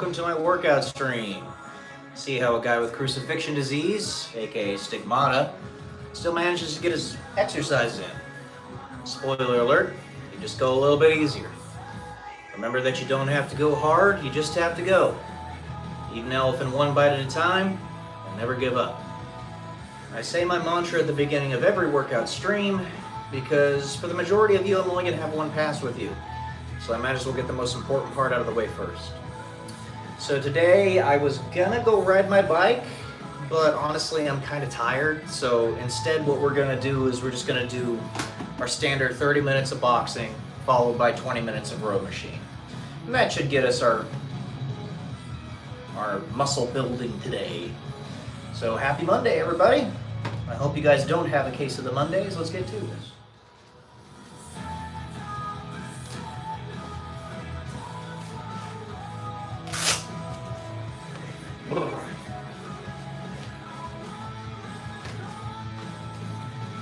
welcome to my workout stream. See how a guy with crucifixion disease, aka stigmata, still manages to get his exercise in. Spoiler alert, you just go a little bit easier. Remember that you don't have to go hard, you just have to go. Eat an elephant one bite at a time, and never give up. I say my mantra at the beginning of every workout stream because for the majority of you, I'm only going to have one pass with you. So I might as well get the most important part out of the way first. So today I was gonna go ride my bike, but honestly I'm kind of tired. So instead what we're gonna do is we're just gonna do our standard 30 minutes of boxing followed by 20 minutes of row machine. And that should get us our muscle building today. So happy Monday, everybody. I hope you guys don't have a case of the Mondays. Let's get to this.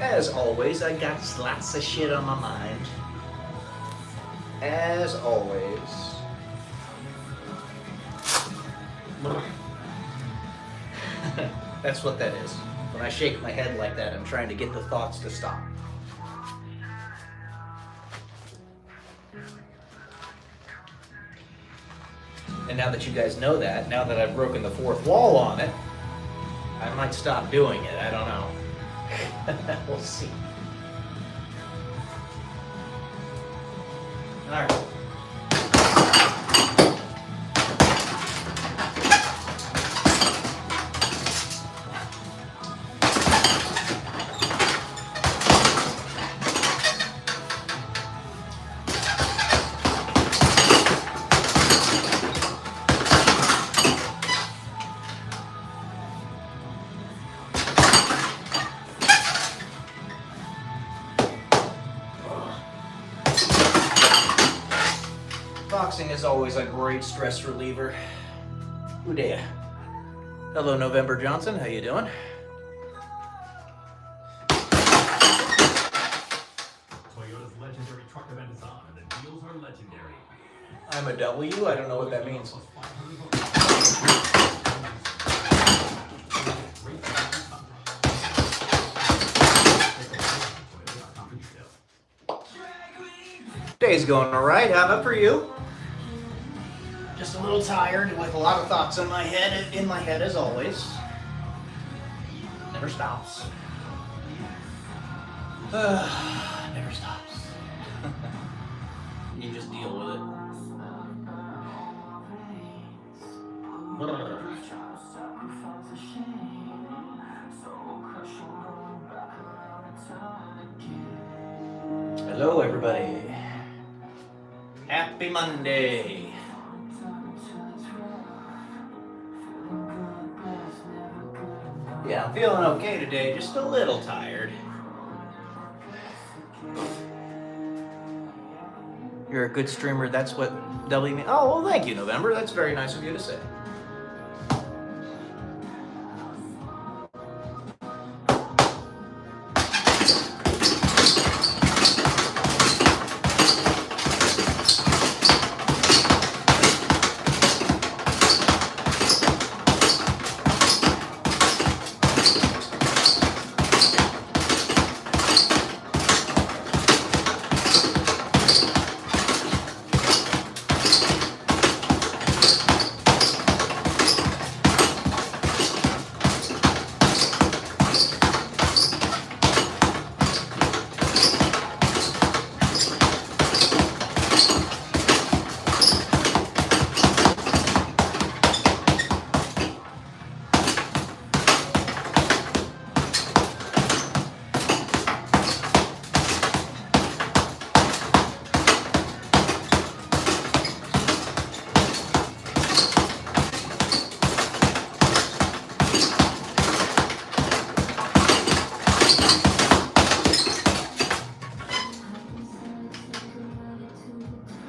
As always, I got lots of shit on my mind. As always. That's what that is. When I shake my head like that, I'm trying to get the thoughts to stop. And now that you guys know that, now that I've broken the fourth wall on it, I might stop doing it. I don't know. We'll see. All right. Boxing is always a great stress reliever. Ooh, dare. Hello, November Johnson. How you doing? Toyota's legendary truck event is on, and the deals are legendary. I'm a W. I don't know what that means. Day's going all right. How about for you? Just a little tired with a lot of thoughts in my head as always. Never stops. Never stops. You just deal with it. Hello, everybody. Happy Monday. Yeah, I'm feeling okay today, just a little tired. You're a good streamer, that's what W means. Oh, well, thank you, November. That's very nice of you to say.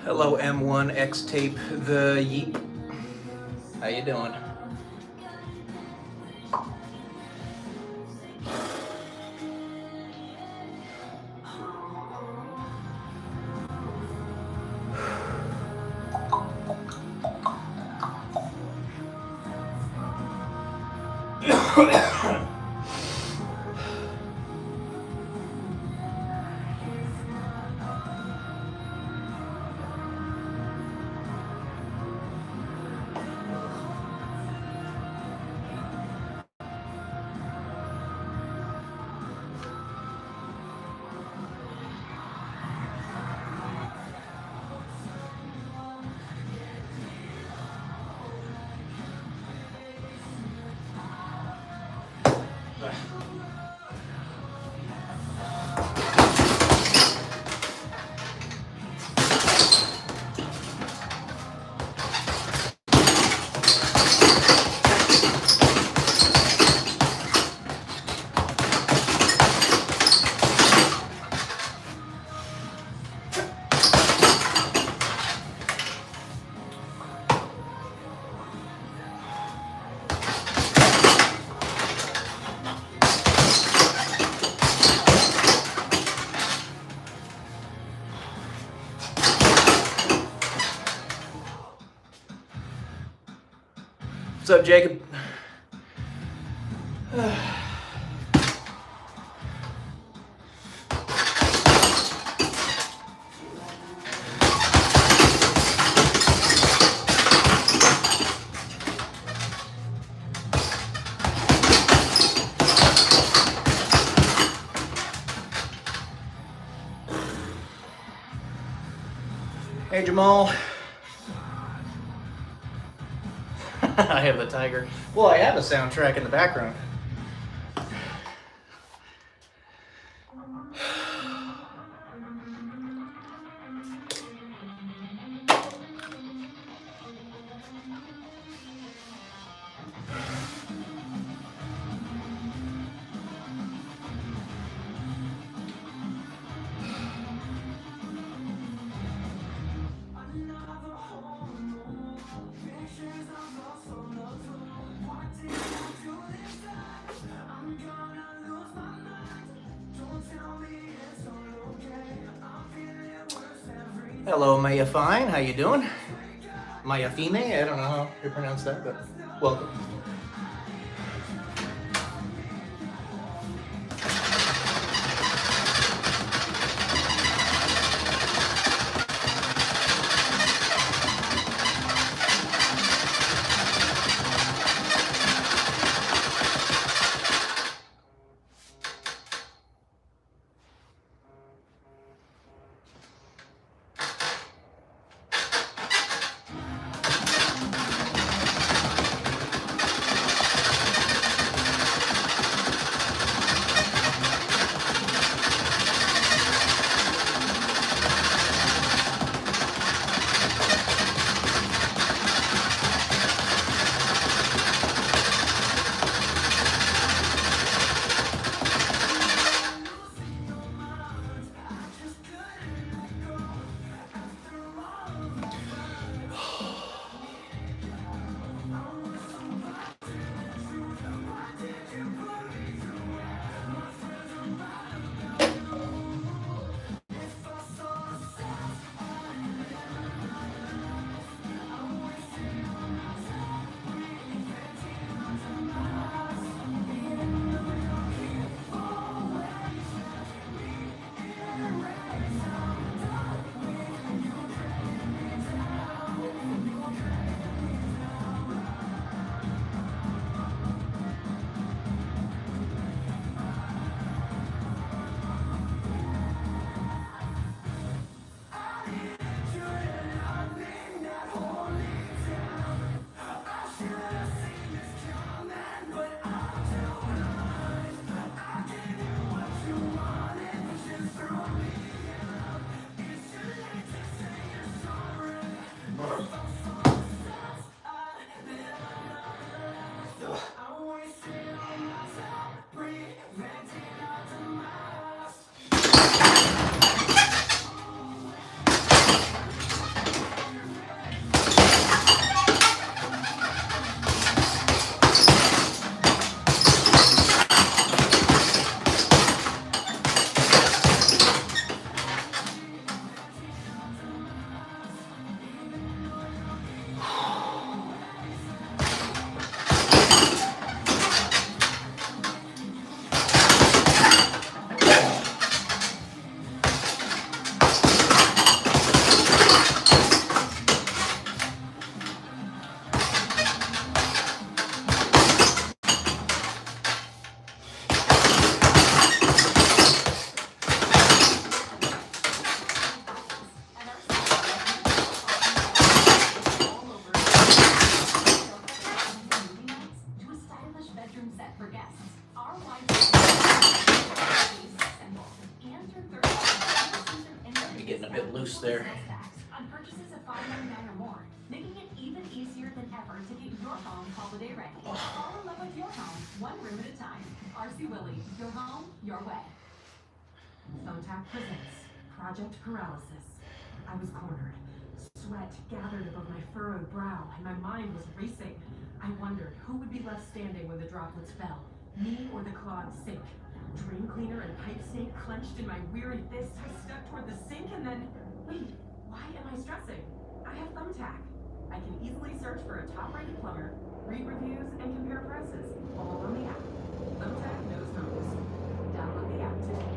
Hello, M1 X Tape the Yeep. How you doing? What's up, Jacob? Hey, Jamal. I have the tiger. Well, I have a soundtrack in the background. Hello, Maya Fine. How you doing? Maya Fime? I don't know how you pronounce that, but welcome. there. Sales tax on purchases of $5.99 or more, making it even easier than ever to get your home holiday ready. Fall in love with your home, one room at a time. RC Willey, your home, your way. Thumbtack presents Project Paralysis. I was cornered. Sweat gathered above my furrowed brow, and my mind was racing. I wondered who would be left standing when the droplets fell, me or the clogged sink. Drain cleaner and pipe snake clenched in my weary fists, I stepped toward the sink and then... Wait, why am I stressing? I have Thumbtack. I can easily search for a top-rated plumber, read reviews, and compare prices, all on the app. Thumbtack knows numbers. Download the app today.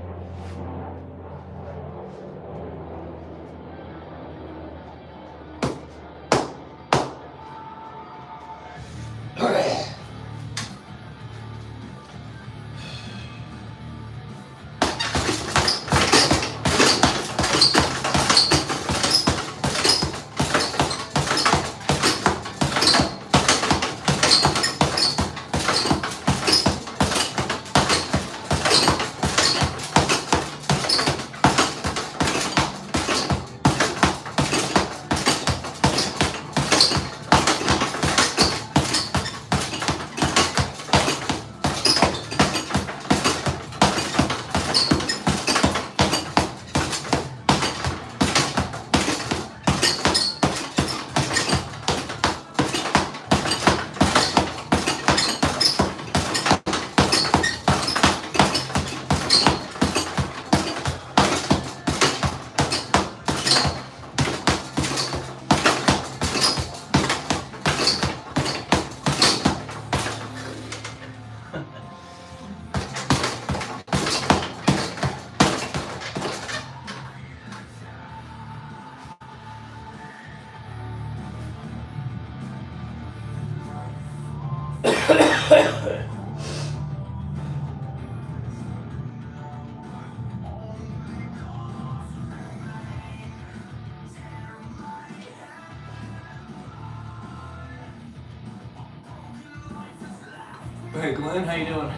Hey Glenn, how you doing?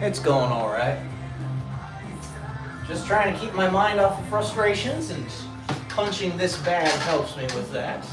It's going all right. Just trying to keep my mind off of frustrations, and punching this bag helps me with that.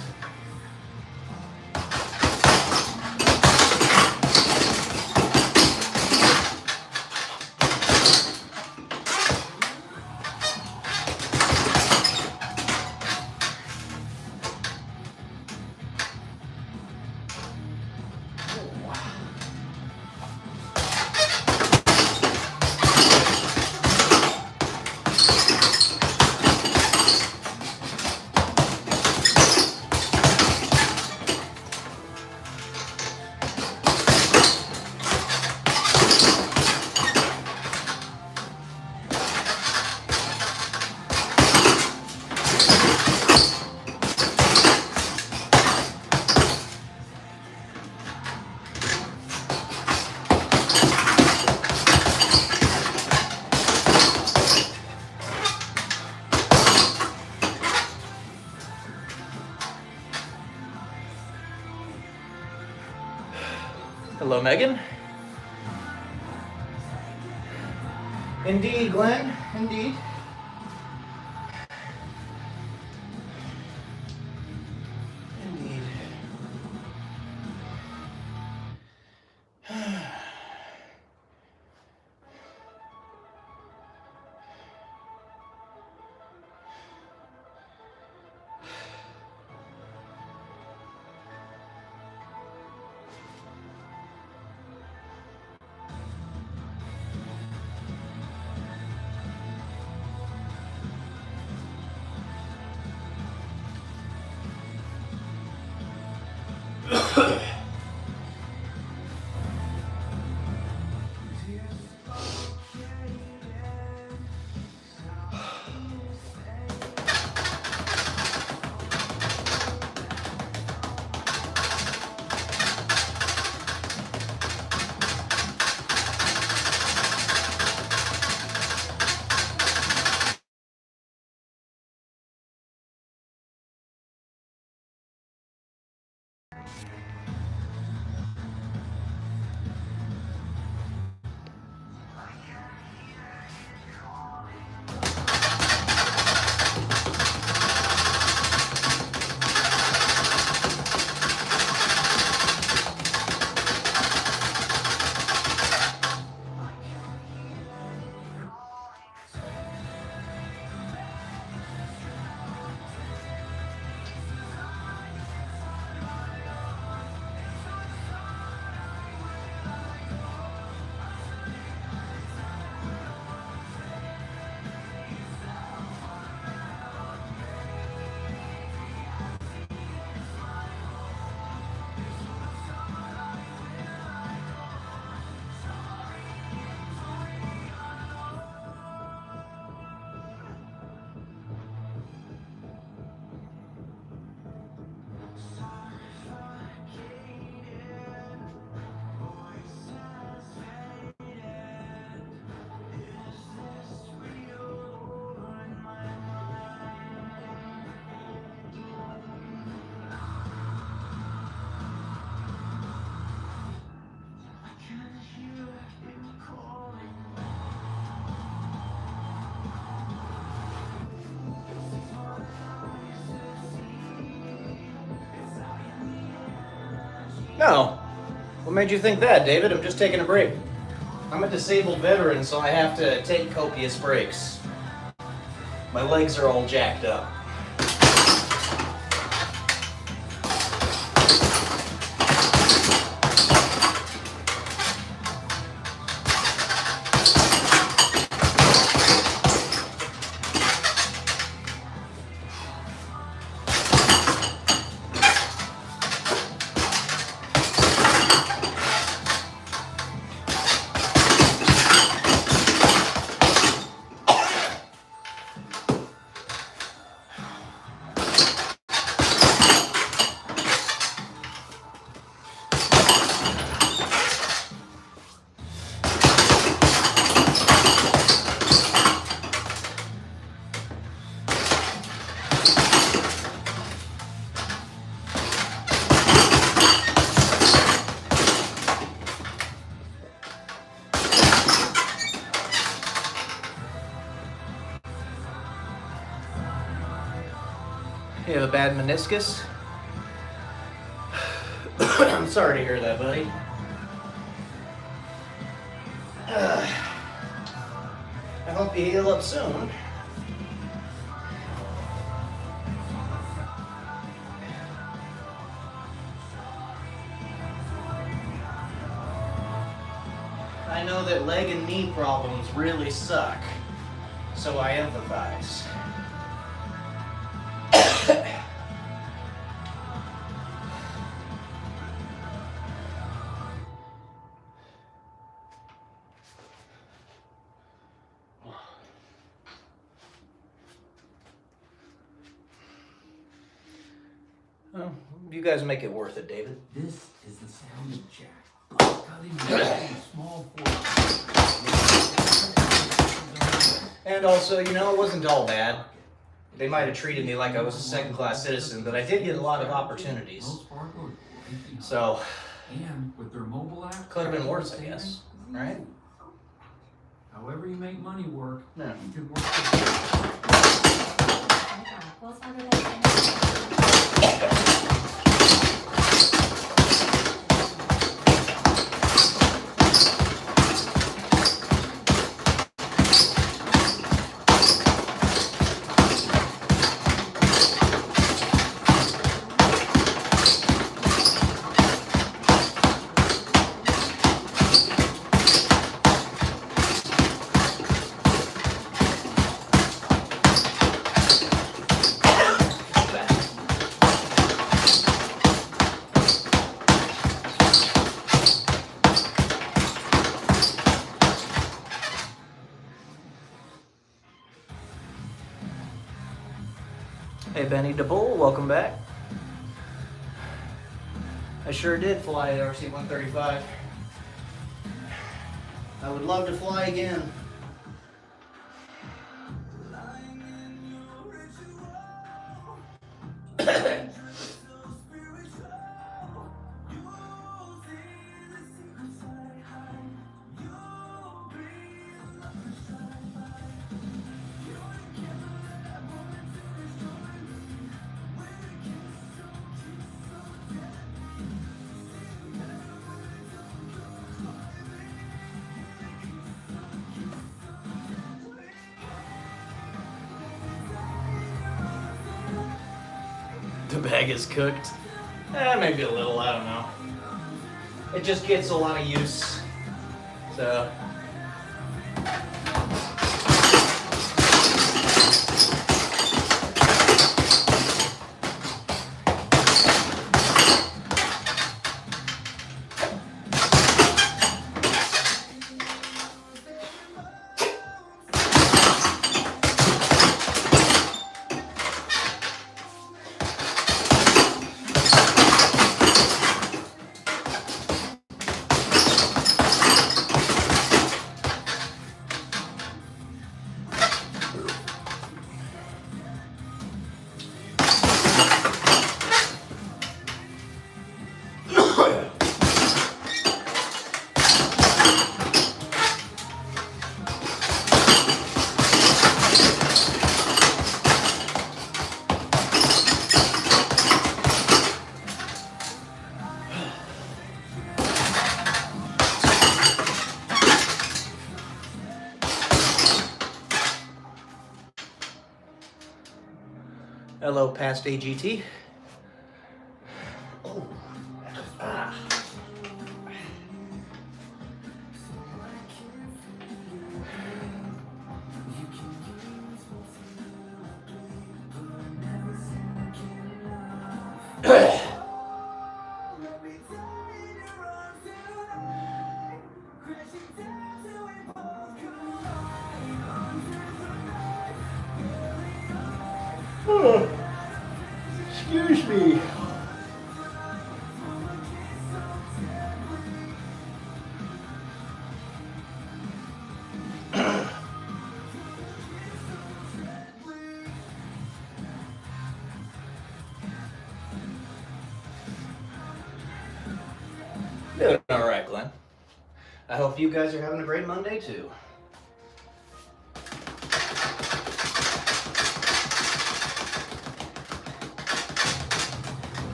Hello, Megan. Indeed, Glenn. Indeed. Indeed. No. What made you think that, David? I'm just taking a break. I'm a disabled veteran, so I have to take copious breaks. My legs are all jacked up. You have a bad meniscus? I'm sorry to hear that, buddy. I hope you heal up soon. I know that leg and knee problems really suck, so I empathize. Well, you guys make it worth it, David. This is the sound of Jack. Cutting small forks. And also, you know, it wasn't all bad. They might have treated me like I was a second-class citizen, but I did get a lot of opportunities. So, And with their mobile app, could have been worse, I guess. Right? However you make money work, Yeah. you can work. We'll start it at Hey, Benny DeBull, welcome back. I sure did fly at RC-135. I would love to fly again. The bag is cooked. Maybe a little, I don't know. It just gets a lot of use. So. Hello, past AGT. Oh. Ah. Excuse me. Doing all right, Glenn. I hope you guys are having a great Monday too.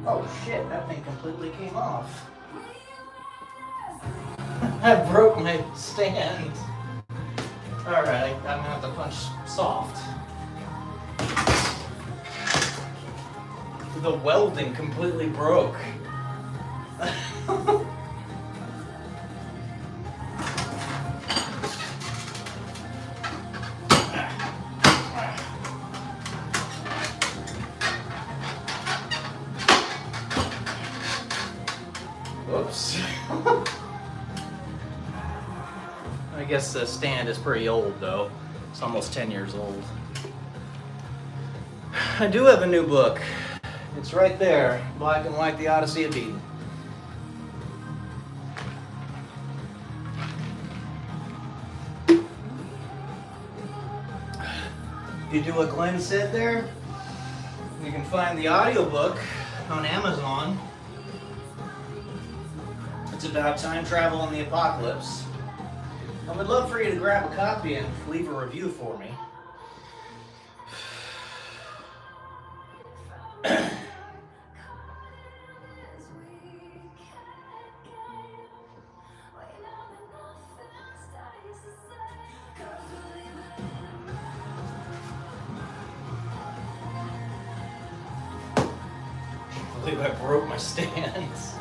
Oh shit, that thing completely came off. I broke my stand. Alright, I'm gonna have to punch soft. The welding completely broke. Whoops. I guess the stand is pretty old though. It's almost 10 years old. I do have a new book. It's right there, Black and White, The Odyssey of Eden. If you do what Glenn said there, you can find the audiobook on Amazon. It's about time travel in the apocalypse. I would love for you to grab a copy and leave a review for me. I believe I broke my stands.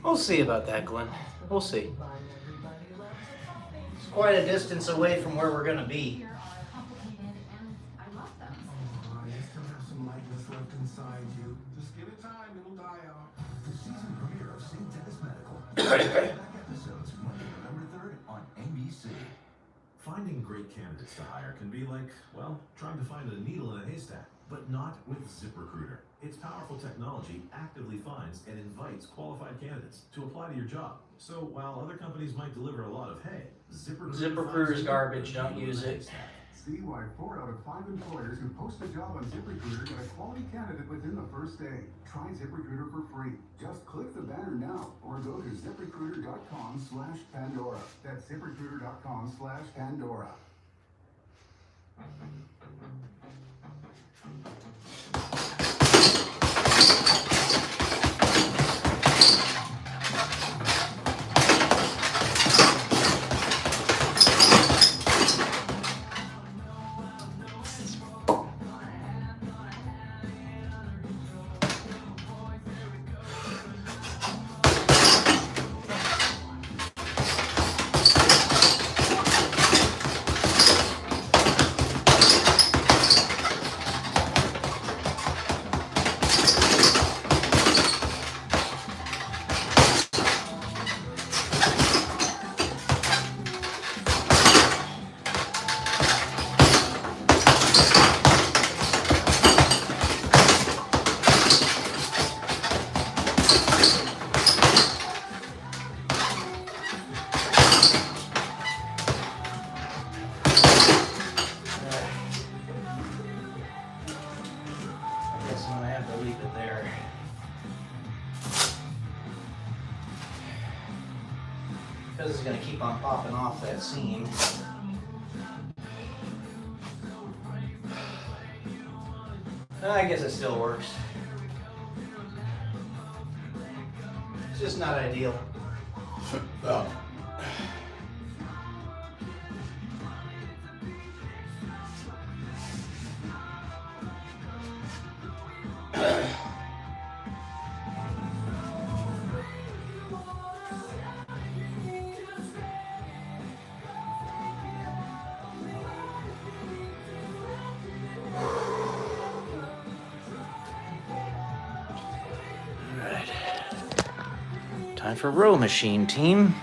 We'll see about that, Glenn. We'll see. It's quite a distance away from where we're gonna be. Here are complicated and I love them. You still have some lightness left inside you. Just give it time, it'll die out. The season premiere of St. Dennis Medical. Back episodes Monday, November 3rd on NBC. Finding great candidates to hire can be like, well, trying to find a needle in a haystack, but not with ZipRecruiter. Its powerful technology actively finds and invites qualified candidates to apply to your job. So while other companies might deliver a lot of hay, ZipRecruiter's garbage, don't use it. See why 4 out of 5 employers who post a job on ZipRecruiter get a quality candidate within the first day. Try ZipRecruiter for free. Just click the banner now or go to ZipRecruiter.com/Pandora. That's ZipRecruiter.com/Pandora. Because it's going to keep on popping off that seam. I guess it still works. It's just not ideal. Oh. Time for row machine, team.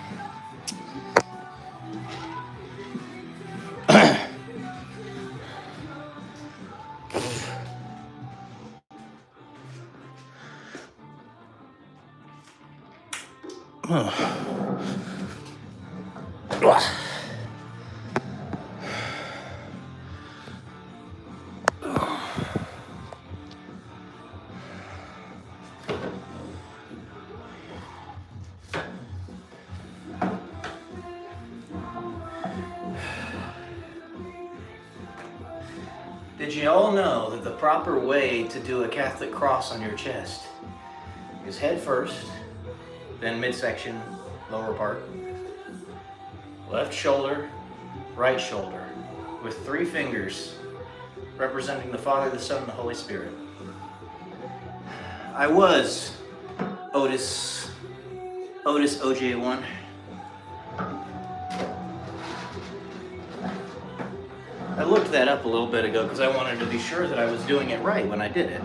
Did you all know that the proper way to do a Catholic cross on your chest is head first, then midsection, lower part, left shoulder, right shoulder, with 3 fingers representing the Father, the Son, and the Holy Spirit. I was Otis OJ1. I looked that up a little bit ago because I wanted to be sure that I was doing it right when I did it.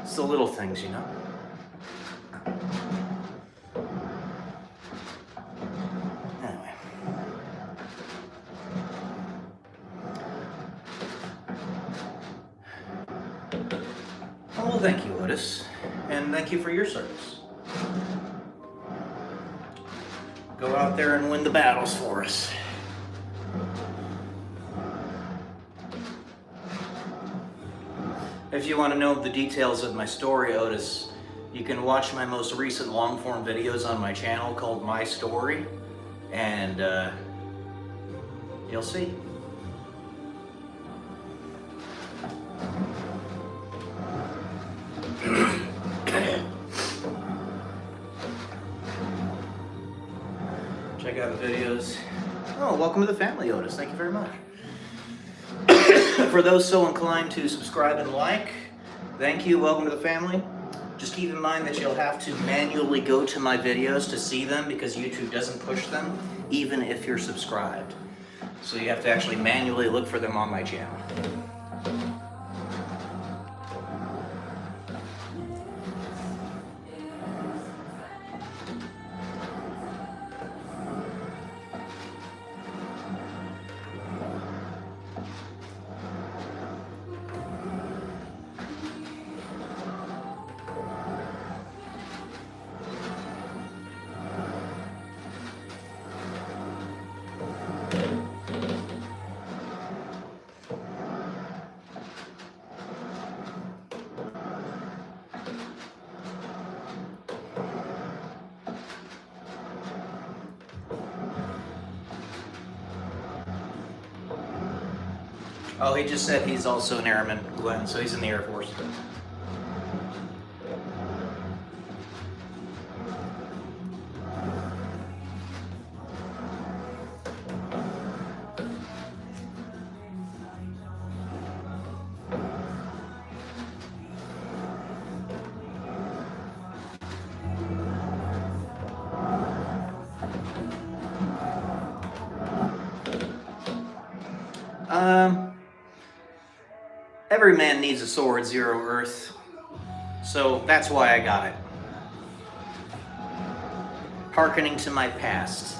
It's the little things, you know. Anyway. Well, thank you, Otis, and thank you for your service. Go out there and win the battles for us. If you want to know the details of my story, Otis, you can watch my most recent long-form videos on my channel called My Story, and you'll see. Check out the videos. Oh, welcome to the family, Otis. Thank you very much. For those so inclined to subscribe and like, thank you. Welcome to the family. Just keep in mind that you'll have to manually go to my videos to see them because YouTube doesn't push them, even if you're subscribed. So you have to actually manually look for them on my channel. Oh, he just said he's also an airman, Glenn, so he's in the Air Force. Every man needs a sword, Zero Earth. So that's why I got it. Hearkening to my past.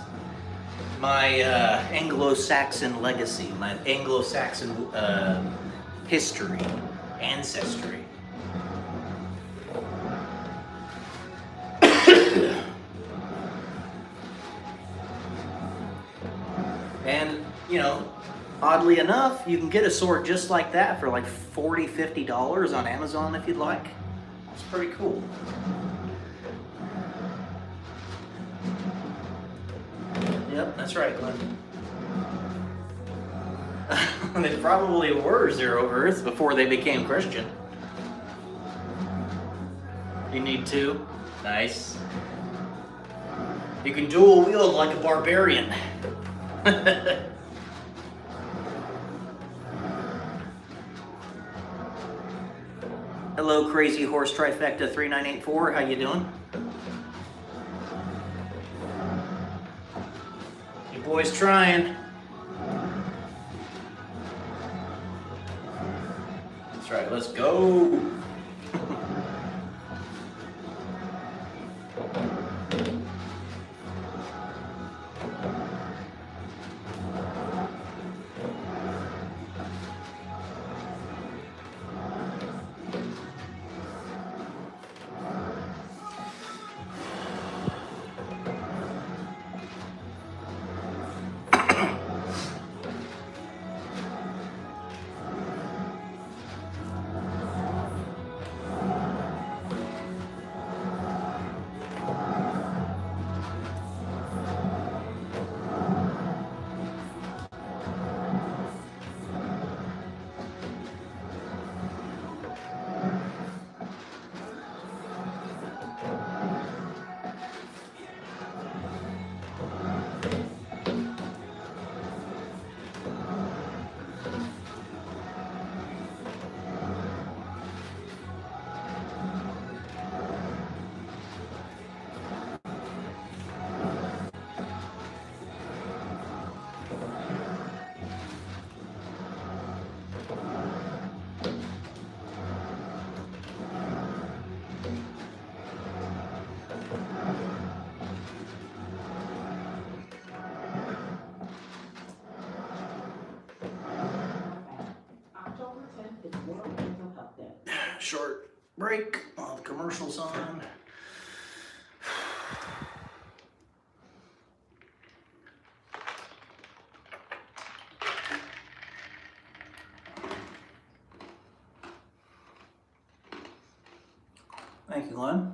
My Anglo-Saxon legacy. My Anglo-Saxon history. Ancestry. And, you know, oddly enough, you can get a sword just like that for like $40, $50 on Amazon if you'd like. It's pretty cool. Yep, that's right, Glenn. They probably were Zero Earth before they became Christian. You need two? Nice. You can dual wield like a barbarian. Hello, Crazy Horse Trifecta 3984. How you doing? Your boy's trying. That's right. Let's go. Short break while the commercial's on. Thank you, Glenn.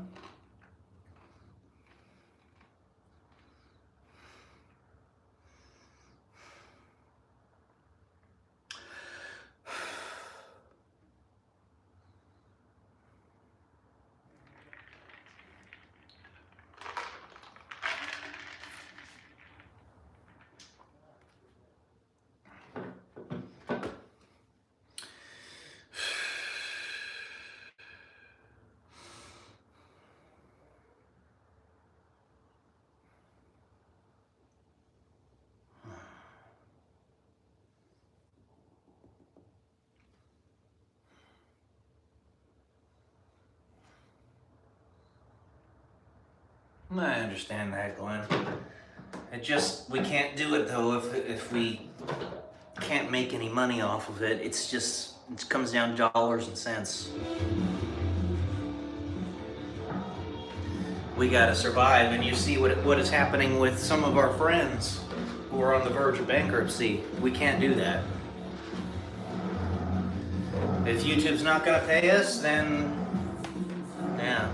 I understand that, Glenn. We can't do it though if we can't make any money off of it. It comes down to dollars and cents. We gotta survive, and you see what is happening with some of our friends who are on the verge of bankruptcy. We can't do that. If YouTube's not gonna pay us, then yeah.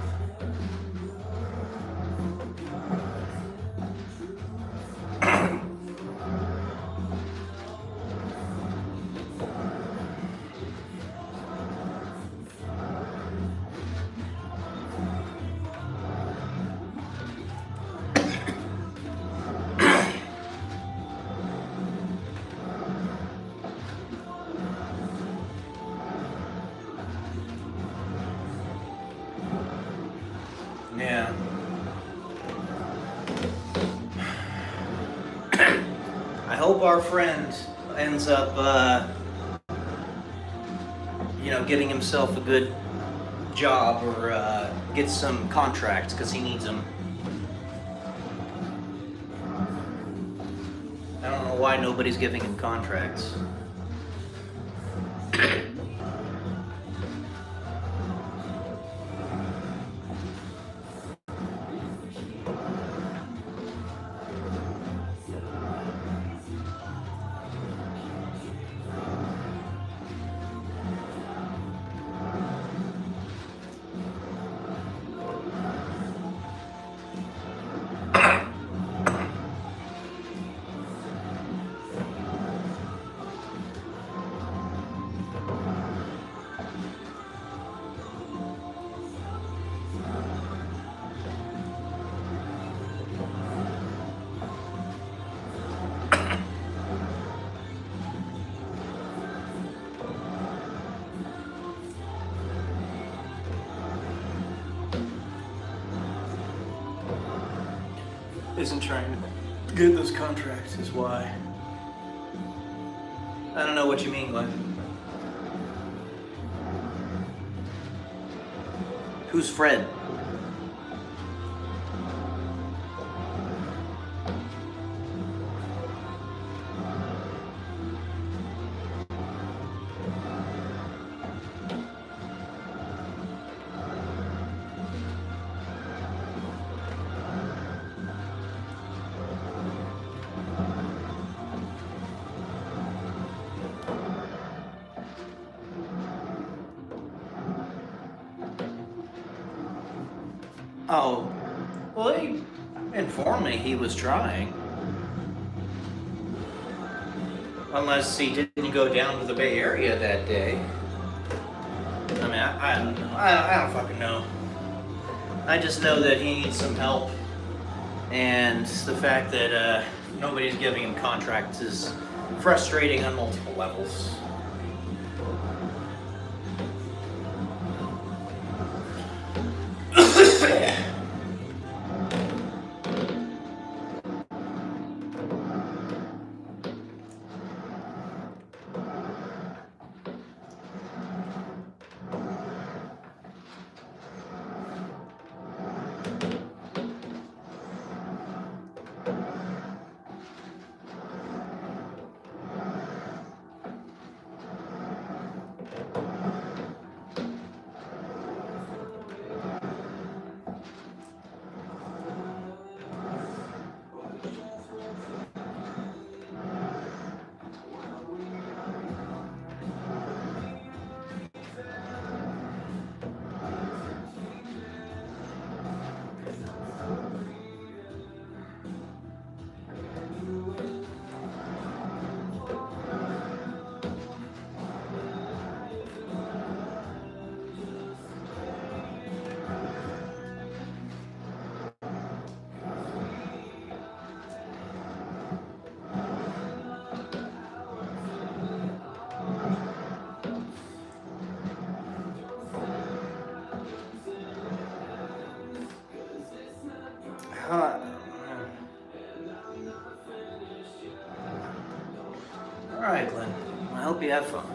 Yeah. I hope our friend ends up, getting himself a good job or gets some contracts because he needs them. I don't know why nobody's giving him contracts. Isn't trying to get those contracts is why. I don't know what you mean, Glenn. Who's Fred? Oh, well, he informed me he was trying. Unless he didn't go down to the Bay Area that day. I mean, I don't know. I don't fucking know. I just know that he needs some help. And the fact that nobody's giving him contracts is frustrating on multiple levels. Alright, Glenn. I hope you have fun.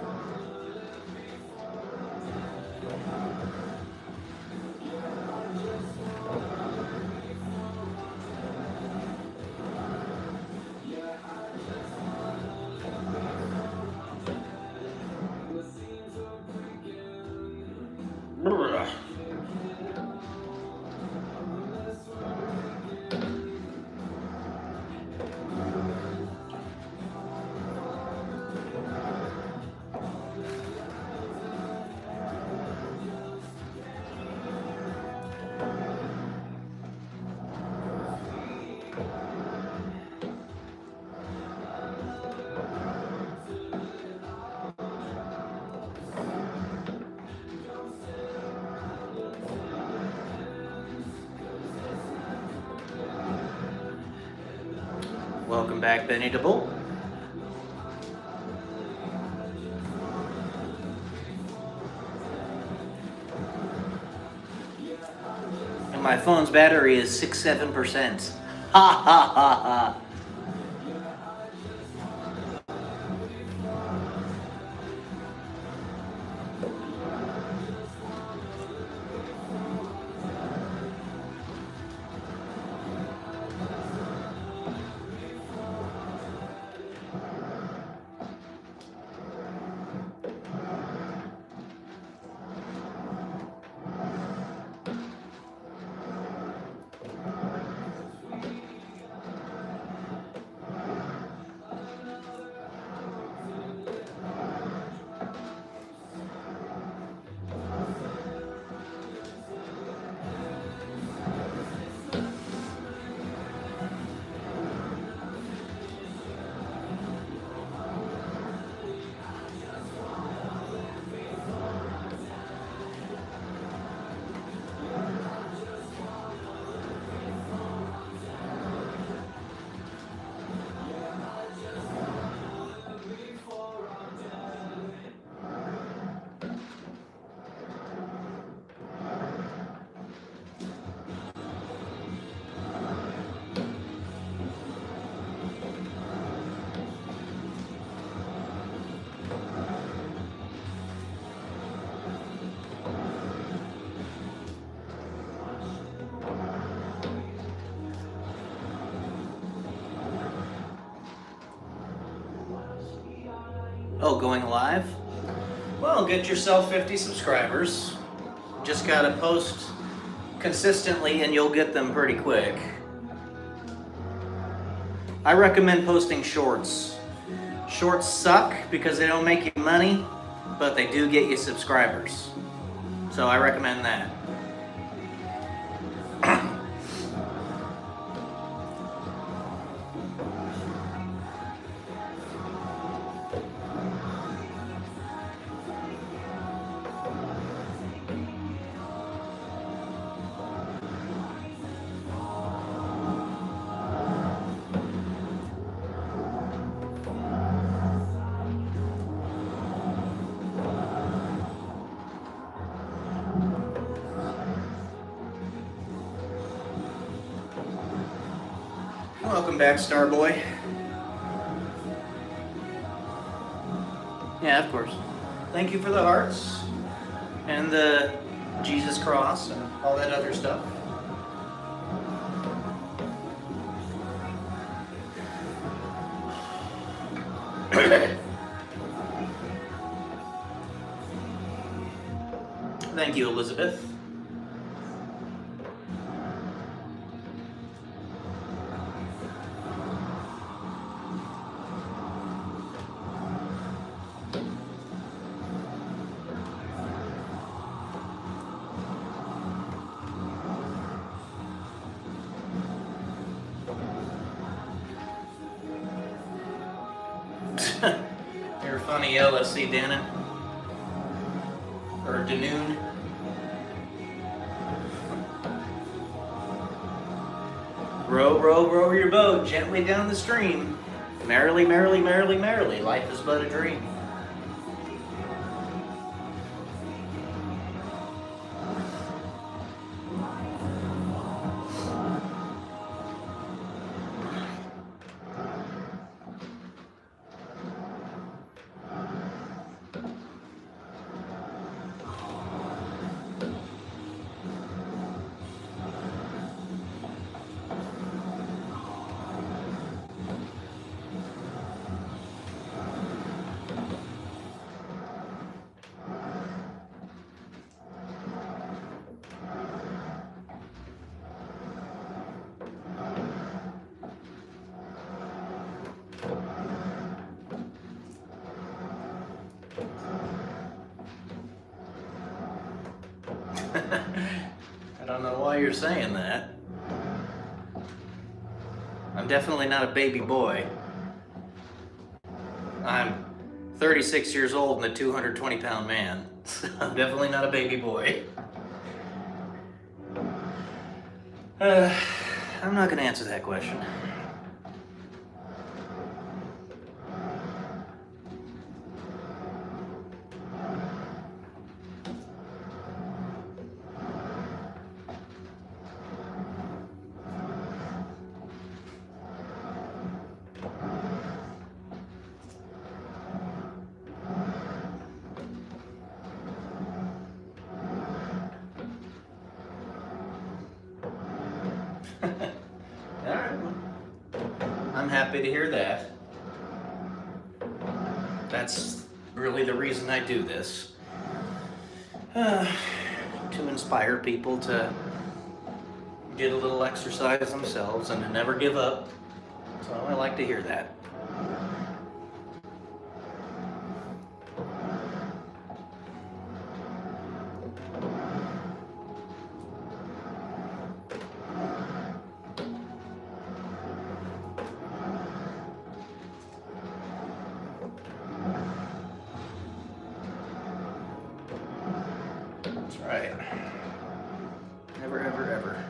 Welcome back, Benny DeBull. And my phone's battery is 67%. Ha ha ha ha. Oh, going live? Well, get yourself 50 subscribers. Just gotta post consistently and you'll get them pretty quick. I recommend posting shorts. Shorts suck because they don't make you money, but they do get you subscribers. So I recommend that. Welcome back, Starboy. Yeah, of course. Thank you for the hearts and the Jesus cross and all that other stuff. Thank you, Elizabeth. You're funny, LSC Dannon. Or Danoon. Row, row, row your boat gently down the stream. Merrily, merrily, merrily, merrily. Life is but a dream. I don't know why you're saying that. I'm definitely not a baby boy. I'm 36 years old and a 220-pound man. So I'm definitely not a baby boy. I'm not going to answer that question. I'm happy to hear that. That's really the reason I do this. To inspire people to get a little exercise themselves and to never give up. So I like to hear that. That's right. Never, ever, ever.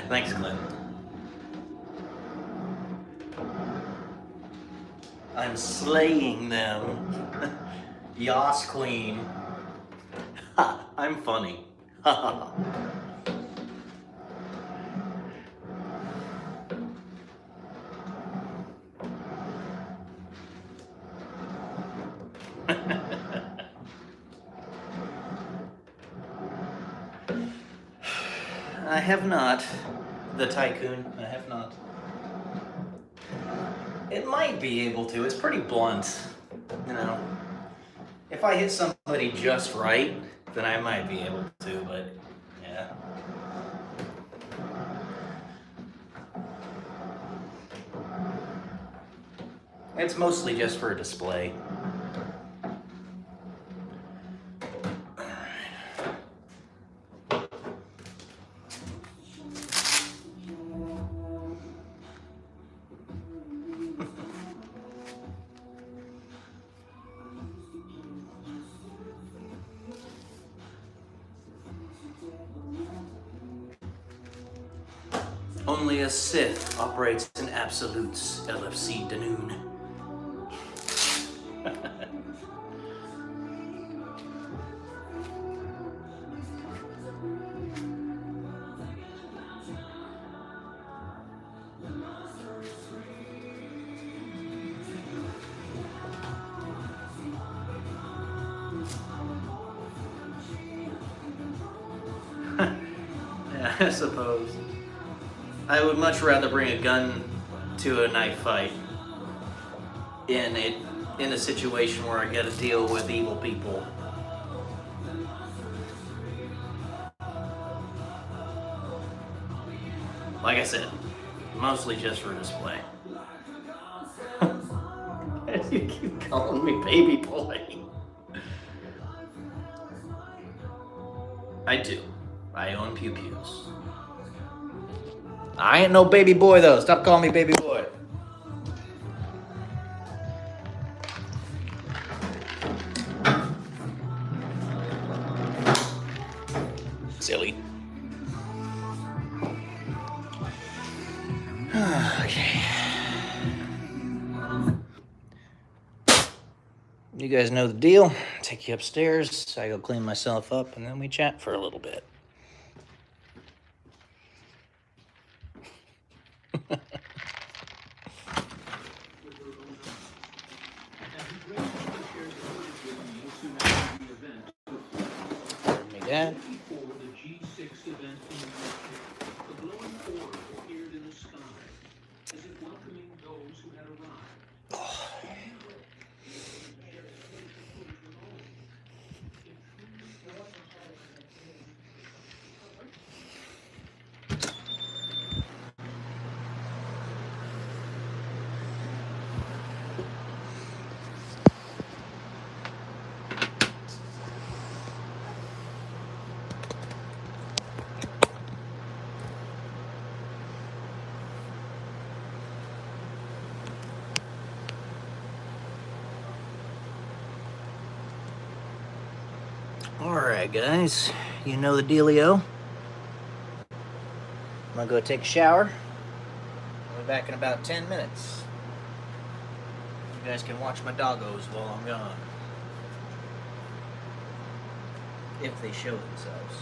Thanks, Glenn. I'm slaying them. Yas Queen. Ha, I'm funny. Ha ha. I have not. The Tycoon. I have not. It might be able to. It's pretty blunt. You know. If I hit somebody just right, then I might be able to, but yeah. It's mostly just for display. Only a Sith operates in absolutes, LFC Danoon. Yeah, I suppose. I would much rather bring a gun to a knife fight in a situation where I got to deal with evil people. Like I said, mostly just for display. You keep calling me baby boy. I do. I own pew-pews. I ain't no baby boy though. Stop calling me baby boy. Silly. Okay. You guys know the deal. Take you upstairs. I go clean myself up, and then we chat for a little bit. Pardon me, Dad. Before the G6 event in Russia, the glowing orb appeared in the sky, as if welcoming those who had arrived. Alright, guys. You know the dealio. I'm gonna go take a shower. I'll be back in about 10 minutes. You guys can watch my doggos while I'm gone. If they show themselves.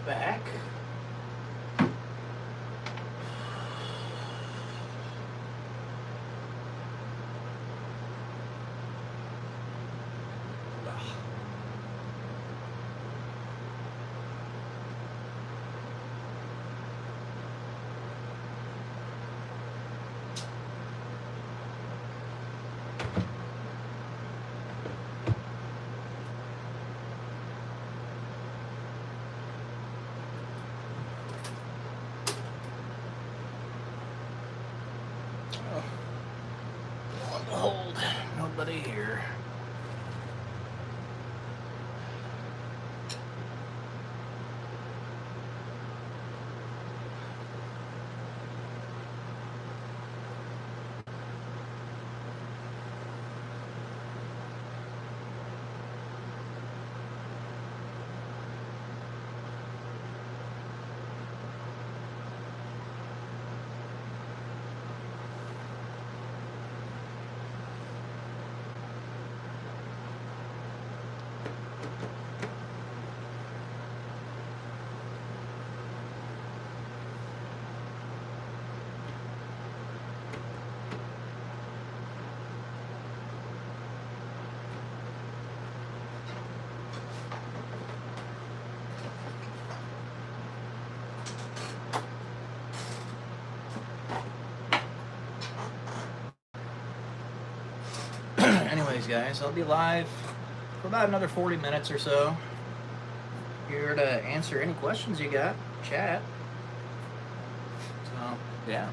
back. Hold, nobody here. Anyways, guys, I'll be live for about another 40 minutes or so. Here to answer any questions you got. Chat. So, yeah.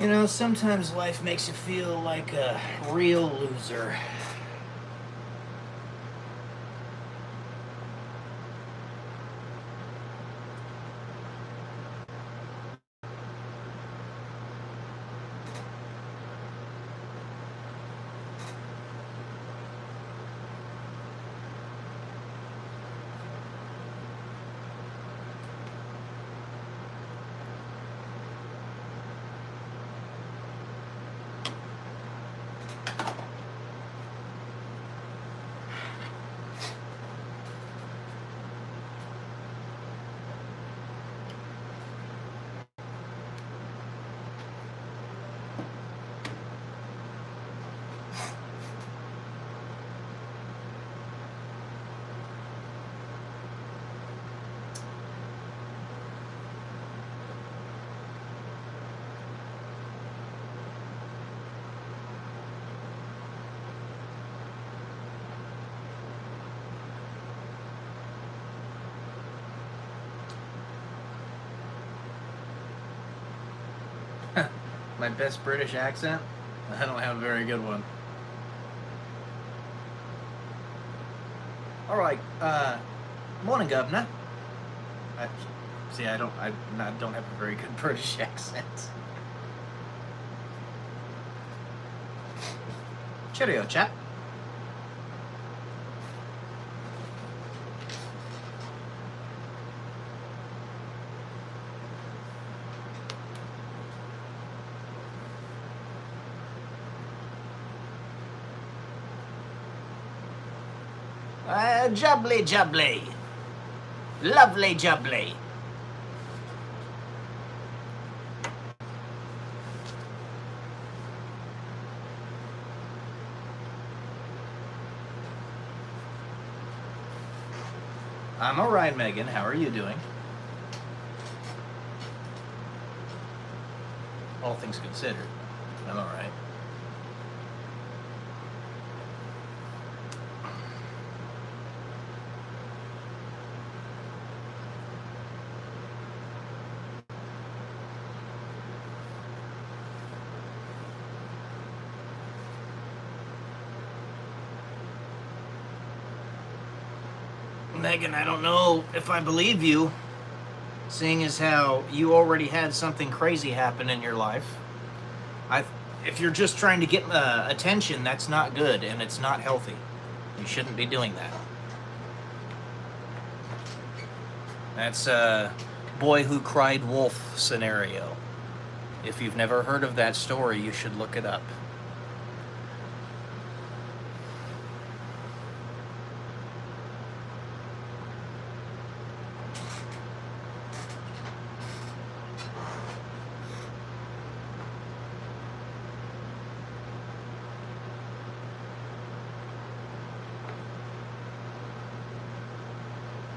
You know, sometimes life makes you feel like a real loser. My best British accent? I don't have a very good one. All right. Morning, Governor. I don't have a very good British accent. Cheerio, chap. Jubbly, jubbly. Lovely jubbly. I'm all right, Megan. How are you doing? All things considered, I'm all right. Megan, I don't know if I believe you, seeing as how you already had something crazy happen in your life. If you're just trying to get attention, that's not good, and it's not healthy. You shouldn't be doing that. That's a boy who cried wolf scenario. If you've never heard of that story, you should look it up.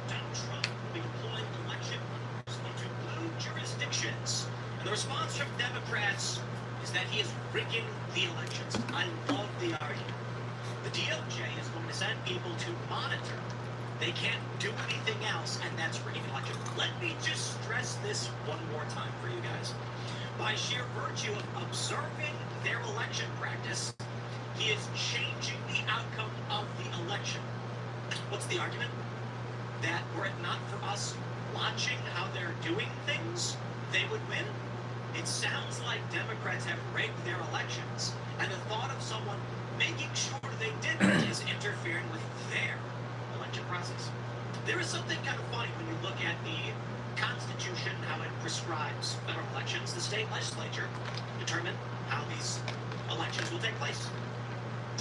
Donald Trump will be deploying election runners into blue jurisdictions. And the response from Democrats is that he is rigging the elections. I love the argument. The DOJ is going to send people to monitor. They can't do anything else, and that's rigging the election. Let me just stress this one more time for you guys. By sheer virtue of observing their election practice, he is changing the outcome of the election. What's the argument? That were it not for us watching how they're doing things, they would win? It sounds like Democrats have rigged their elections, and the thought of someone making sure they didn't is interfering with their election process. There is something kind of funny when you look at the Constitution, how it prescribes federal elections. The state legislature determine how these elections will take place.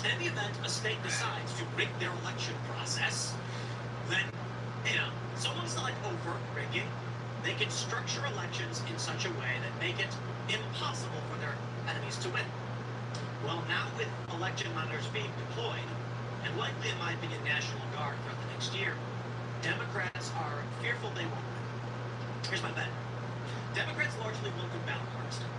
And in the event a state decides to rig their election process, then, someone's not like overt rigging. They can structure elections in such a way that make it impossible for their enemies to win. Well, now with election monitors being deployed, and likely, in my opinion, National Guard throughout the next year, Democrats are fearful they won't win. Here's my bet. Democrats largely will do ballot harvesting.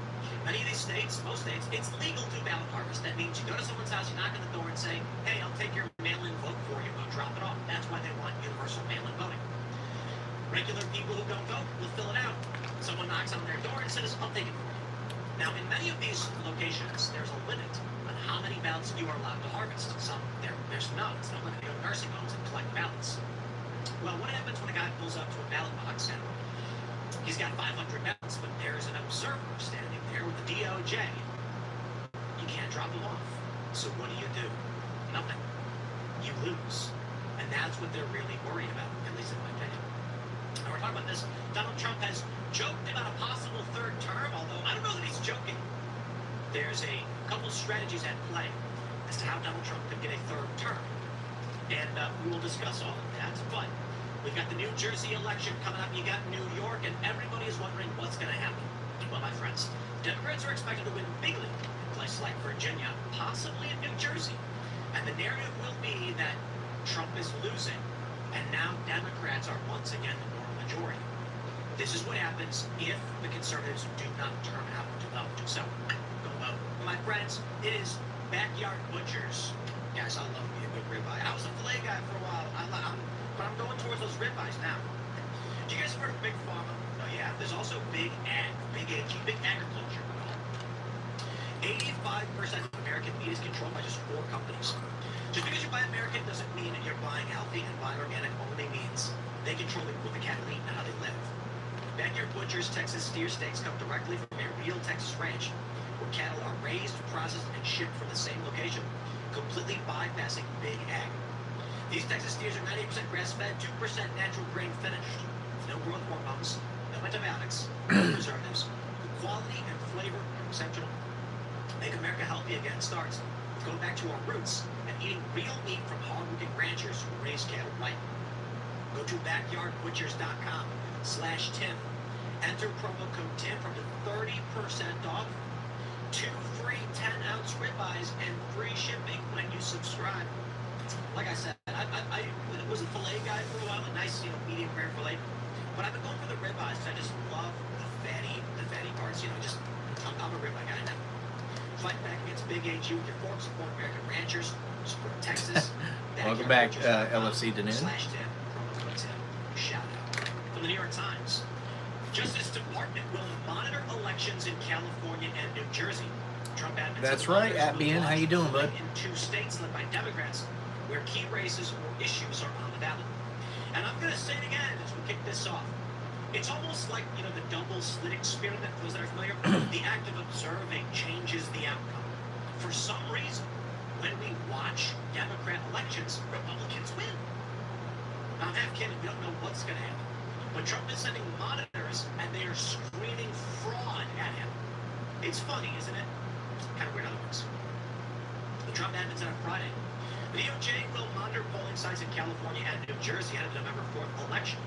Many of these states, most states, it's legal to ballot harvest. That means you go to someone's house, you knock on the door and say, hey, I'll take your mail-in vote for you. I'll drop it off. That's why they want universal mail-in voting. Regular people who don't vote will fill it out. Someone knocks on their door and says, I'll take it for you. Now, in many of these locations, there's a limit on how many ballots you are allowed to harvest. Some, there's no limit. You go to nursing homes and collect ballots. Well, what happens when a guy pulls up to a ballot box and he's got 500 ballots, but there's an observer standing there with the DOJ? You can't drop them off. So what do? Nothing. You lose. And that's what they're really worried about, at least in my opinion. Now, we're talking about this. Donald Trump has joked about a possible third term, although I don't know that he's joking. There's a couple strategies at play as to how Donald Trump could get a third term. And we will discuss all of that. But we've got the New Jersey election coming up. You got New York, and everybody is wondering what's going to happen. Well, my friends, Democrats are expected to win bigly in places like Virginia, possibly in New Jersey. And the narrative will be that Trump is losing, and now Democrats are once again the moral majority. This is what happens if the conservatives do not turn out to vote. So, go vote. My friends, it is Backyard Butchers. Guys, I love me a good ribeye. I was a filet guy for a while, but I'm going towards those ribeyes now. Do you guys have heard of Big Pharma? Oh yeah, there's also Big Ag, Big AG, Big Agriculture. 85% of American meat is controlled by just 4 companies. Just because you buy American doesn't mean that you're buying healthy, and buying organic only means they control what the cattle eat and how they live. Backyard Butchers Texas steer steaks come directly from a real Texas ranch, where cattle are raised, processed, and shipped from the same location, completely bypassing Big Ag. These Texas steers are 98% grass-fed, 2% natural grain finished, with no growth hormones, no antibiotics, no preservatives. The quality and flavor are exceptional. Make America Healthy Again starts with going back to our roots and eating real meat from hardworking ranchers who raise cattle right. Go to backyardbutchers.com/Tim. Enter promo code TIM for 30% off, 2 free 10-ounce ribeyes, and free shipping when you subscribe. Like I said, I was a filet guy for a while, a nice, medium rare filet. But I've been going for the ribeyes because I just love the fatty parts. I'm a ribeye guy now. Fight back against Big AG with your fork. Support American ranchers. Support Texas. Welcome back, LFC Danoon. /Tim. Promo code Tim. Shout out. From the New York Times. Justice Department will monitor elections in California and New Jersey. Trump admins That's right, Atbian. How you doing, bud? In 2 states led by Democrats, where key races or issues are on the ballot. And I'm going to say it again as we kick this off. It's almost like, the double slit experiment, for those that are familiar. The act of observing changes the outcome. For some reason, when we watch Democrat elections, Republicans win. Now, I'm half kidding. We don't know what's going to happen. But Trump is sending monitors, and they are screaming fraud at him. It's funny, isn't it? Kind of weird otherwise. The Trump admin said on Friday, the DOJ will monitor polling sites in California and New Jersey ahead of the November 4th election.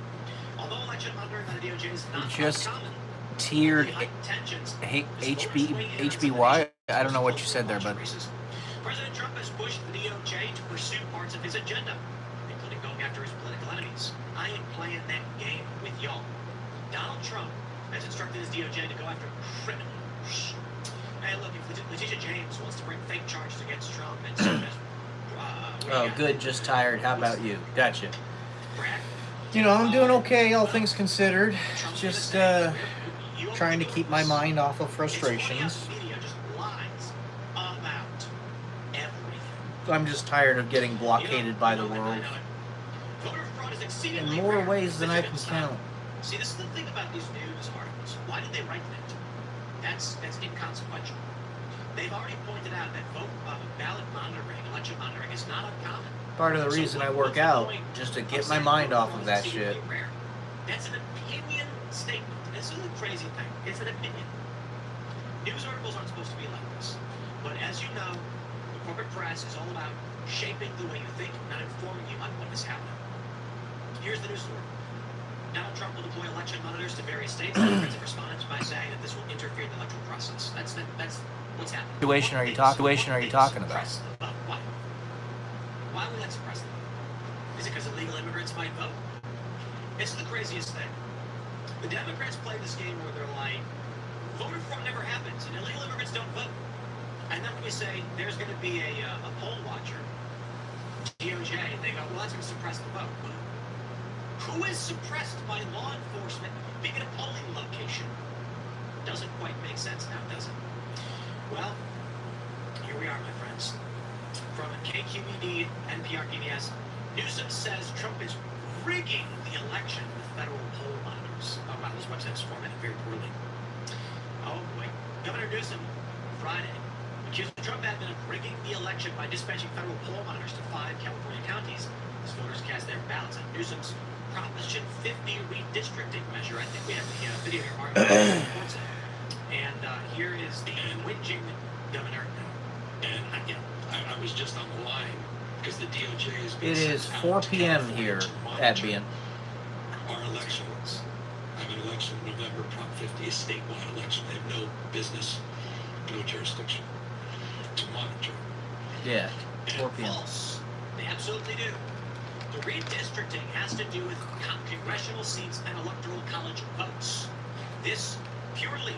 Although election monitoring by the DOJ is not Just uncommon, tiered the heightened tensions HBY. I don't know what you said there, but President Trump has pushed the DOJ to pursue parts of his agenda, including going after his political enemies. I ain't playing that game with y'all. Donald Trump has instructed his DOJ to go after criminals. Hey, look, if Letitia James wants to bring fake charges against Trump and so oh, good. Just tired. How about you? Gotcha. Brad, I'm doing okay, all things considered. Just trying to keep my mind off of frustrations. Media just lies about everything. I'm just tired of getting blockaded by the world Voter fraud is in exceedingly more rare. ways than I can Legitimate count. style. See, this is the thing about these news articles. Why did they write that? That's inconsequential. They've already pointed out that ballot monitoring, election monitoring is not uncommon. Part of the reason I work out, just to get my mind off of that shit. That's an opinion statement. This is the crazy thing. It's an opinion. News articles aren't supposed to be like this. But as you know, the corporate press is all about shaping the way you think, not informing you on what is happening. Here's the news story. Donald Trump will deploy election monitors to various states. Democrats have responded by saying that this will interfere in the electoral process. That's what's happening. Situation are you talking about? Suppress the vote. Why? Why would that suppress the vote? Is it because illegal immigrants might vote? It's the craziest thing. The Democrats play this game where they're like, voter fraud never happens and illegal immigrants don't vote. And then when you say there's going to be a poll watcher, DOJ, they go, well, that's going to suppress the vote. Who is suppressed by law enforcement being at a polling location? Doesn't quite make sense now, does it? Well, here we are, my friends. From KQED, NPR, PBS, Newsom says Trump is rigging the election with federal poll monitors. Oh, wow, this website's formatted very poorly. Oh, boy. Governor Newsom, Friday, accused the Trump admin of rigging the election by dispatching federal poll monitors to 5 California counties as voters cast their ballots on Newsom's Proposition 50 redistricting measure. I think we have the video here. Mark reports it. And here is the whinging governor. And I was just on the line because the DOJ is. It is 4 p.m. here at BN. Our elections. I have an election in November. Prop 50 is statewide election. They have no business, no jurisdiction to monitor. Yeah, 4 p.m. False. They absolutely do. The redistricting has to do with congressional seats and electoral college votes. This purely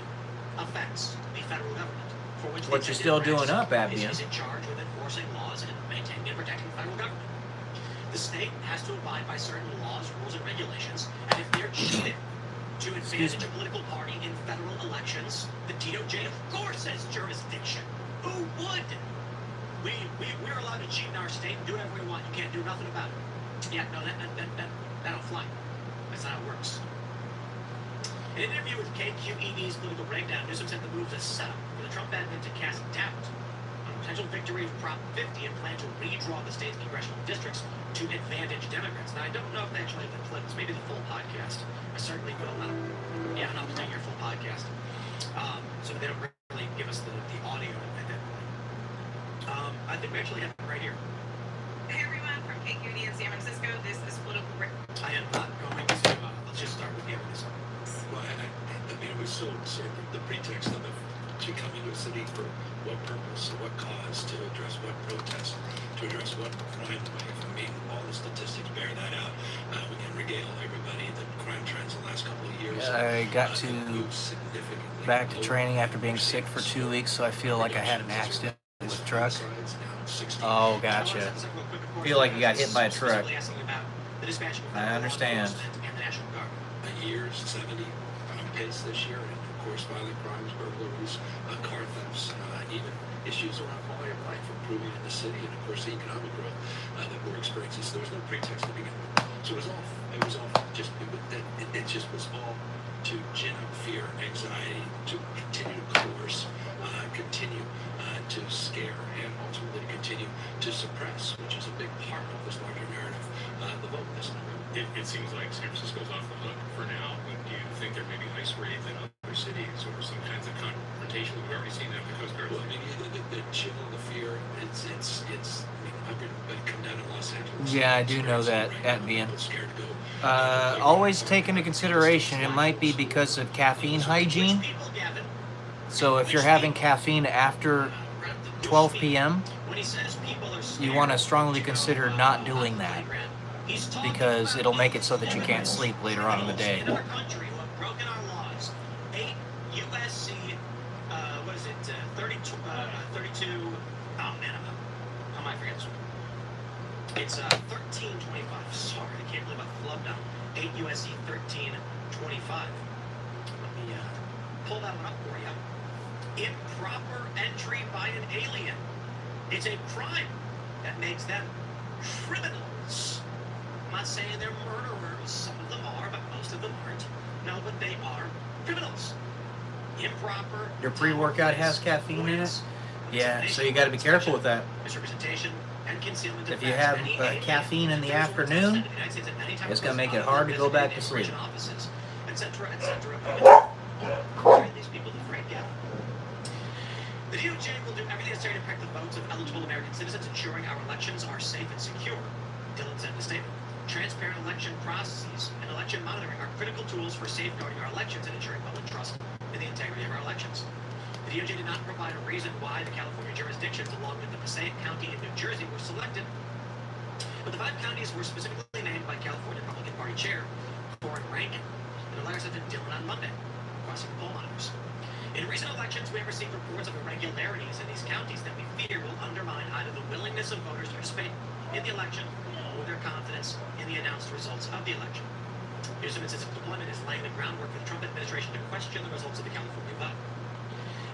affects the federal government, for which What you're still doing up, Abdian. is in charge with enforcing laws and maintaining and protecting the federal government. The state has to abide by certain laws, rules, and regulations, and if they're cheated to advantage a political party in federal elections, the DOJ, of course, has jurisdiction. Who would? We're allowed to cheat in our state and do whatever we want. You can't do nothing about it. Yeah, no, that don't fly. That's not how it works. In an interview with KQED's Political Breakdown, Newsom said the move is a setup for the Trump admin to cast doubt on a potential victory of Prop 50 and plan to redraw the state's congressional districts to advantage Democrats. Now, I don't know if they actually have the clips, maybe the full podcast. I certainly will not. Yeah, I'm not playing your full podcast. So they don't really give us the audio at that point. I think we actually have it right here. Hey everyone, from KQED in San Francisco, this is Political Break. I am not going to, let's just start with the this. Well, I mean, it was so sort of the pretext of it to come into a city for what purpose, what cause, to address what protest, to address what crime wave. I mean, all the statistics bear that out. We can regale everybody the crime trends in the last couple of years. I got to significantly back to training after being sick for 2 weeks, so I feel like I had an accident with a truck. Oh, gotcha. Feel like you got hit by a truck. I understand. A year's 70 pace this year, and of course violent crimes, burglaries, car thefts, even issues around quality of life improving in the city, and of course the economic growth that we're experiencing. So there's no pretext to begin with. So it was all just it just was all to gin up fear, anxiety, to continue to coerce, continue to scare, and ultimately continue to suppress, which is a big part of this larger narrative, the vote this time. It seems like San Francisco's off the hook for now. But do you think there may be ice raids in other cities or some kinds of confrontation? We've already seen that with Coast Guard. Well, I mean, the chill, the fear, it's. I mean, I've been come down to Los Angeles. Yeah, I do know that at being. Scared to go. Always take into consideration it might be because of caffeine hygiene. So if you're having caffeine after 12 p.m., you want to strongly consider not doing that because it'll make it so that you can't sleep later on in the day. Another country who have broken our laws. 8 USC, what is it, 32, oh man, how am I forgetting this one? It's 1325. Sorry, I can't believe I flubbed out. 8 USC 1325. Let me pull that one up for you. Improper entry by an alien. It's a crime that makes them criminals. I'm not saying they're murderers. Some of them are, but most of them aren't. No, but they are criminals. Improper. Your pre-workout has caffeine in it? Yeah, so you got to be careful with that. Misrepresentation and concealment of If you facts. have Many caffeine in the officials afternoon, in the United States at many times it's gonna make it other hard to go back to visited sleep. immigration offices, etc., etc. Train these people to break out. The DOJ will do everything necessary to protect the votes of eligible American citizens, ensuring our elections are safe and secure. Dillon said in a statement. Transparent election processes and election monitoring are critical tools for safeguarding our elections and ensuring public trust in the integrity of our elections. The DOJ did not provide a reason why the California jurisdictions, along with the Passaic County in New Jersey, were selected. But the 5 counties were specifically named by California Republican Party Chair Corin Rankin in a letter sent to Dillon on Monday, requesting poll monitors. In recent elections, we have received reports of irregularities in these counties that we fear will undermine either the willingness of voters to participate in the election or their confidence in the announced results of the election. Newsom says deployment is laying the groundwork for the Trump administration to question the results of the California vote.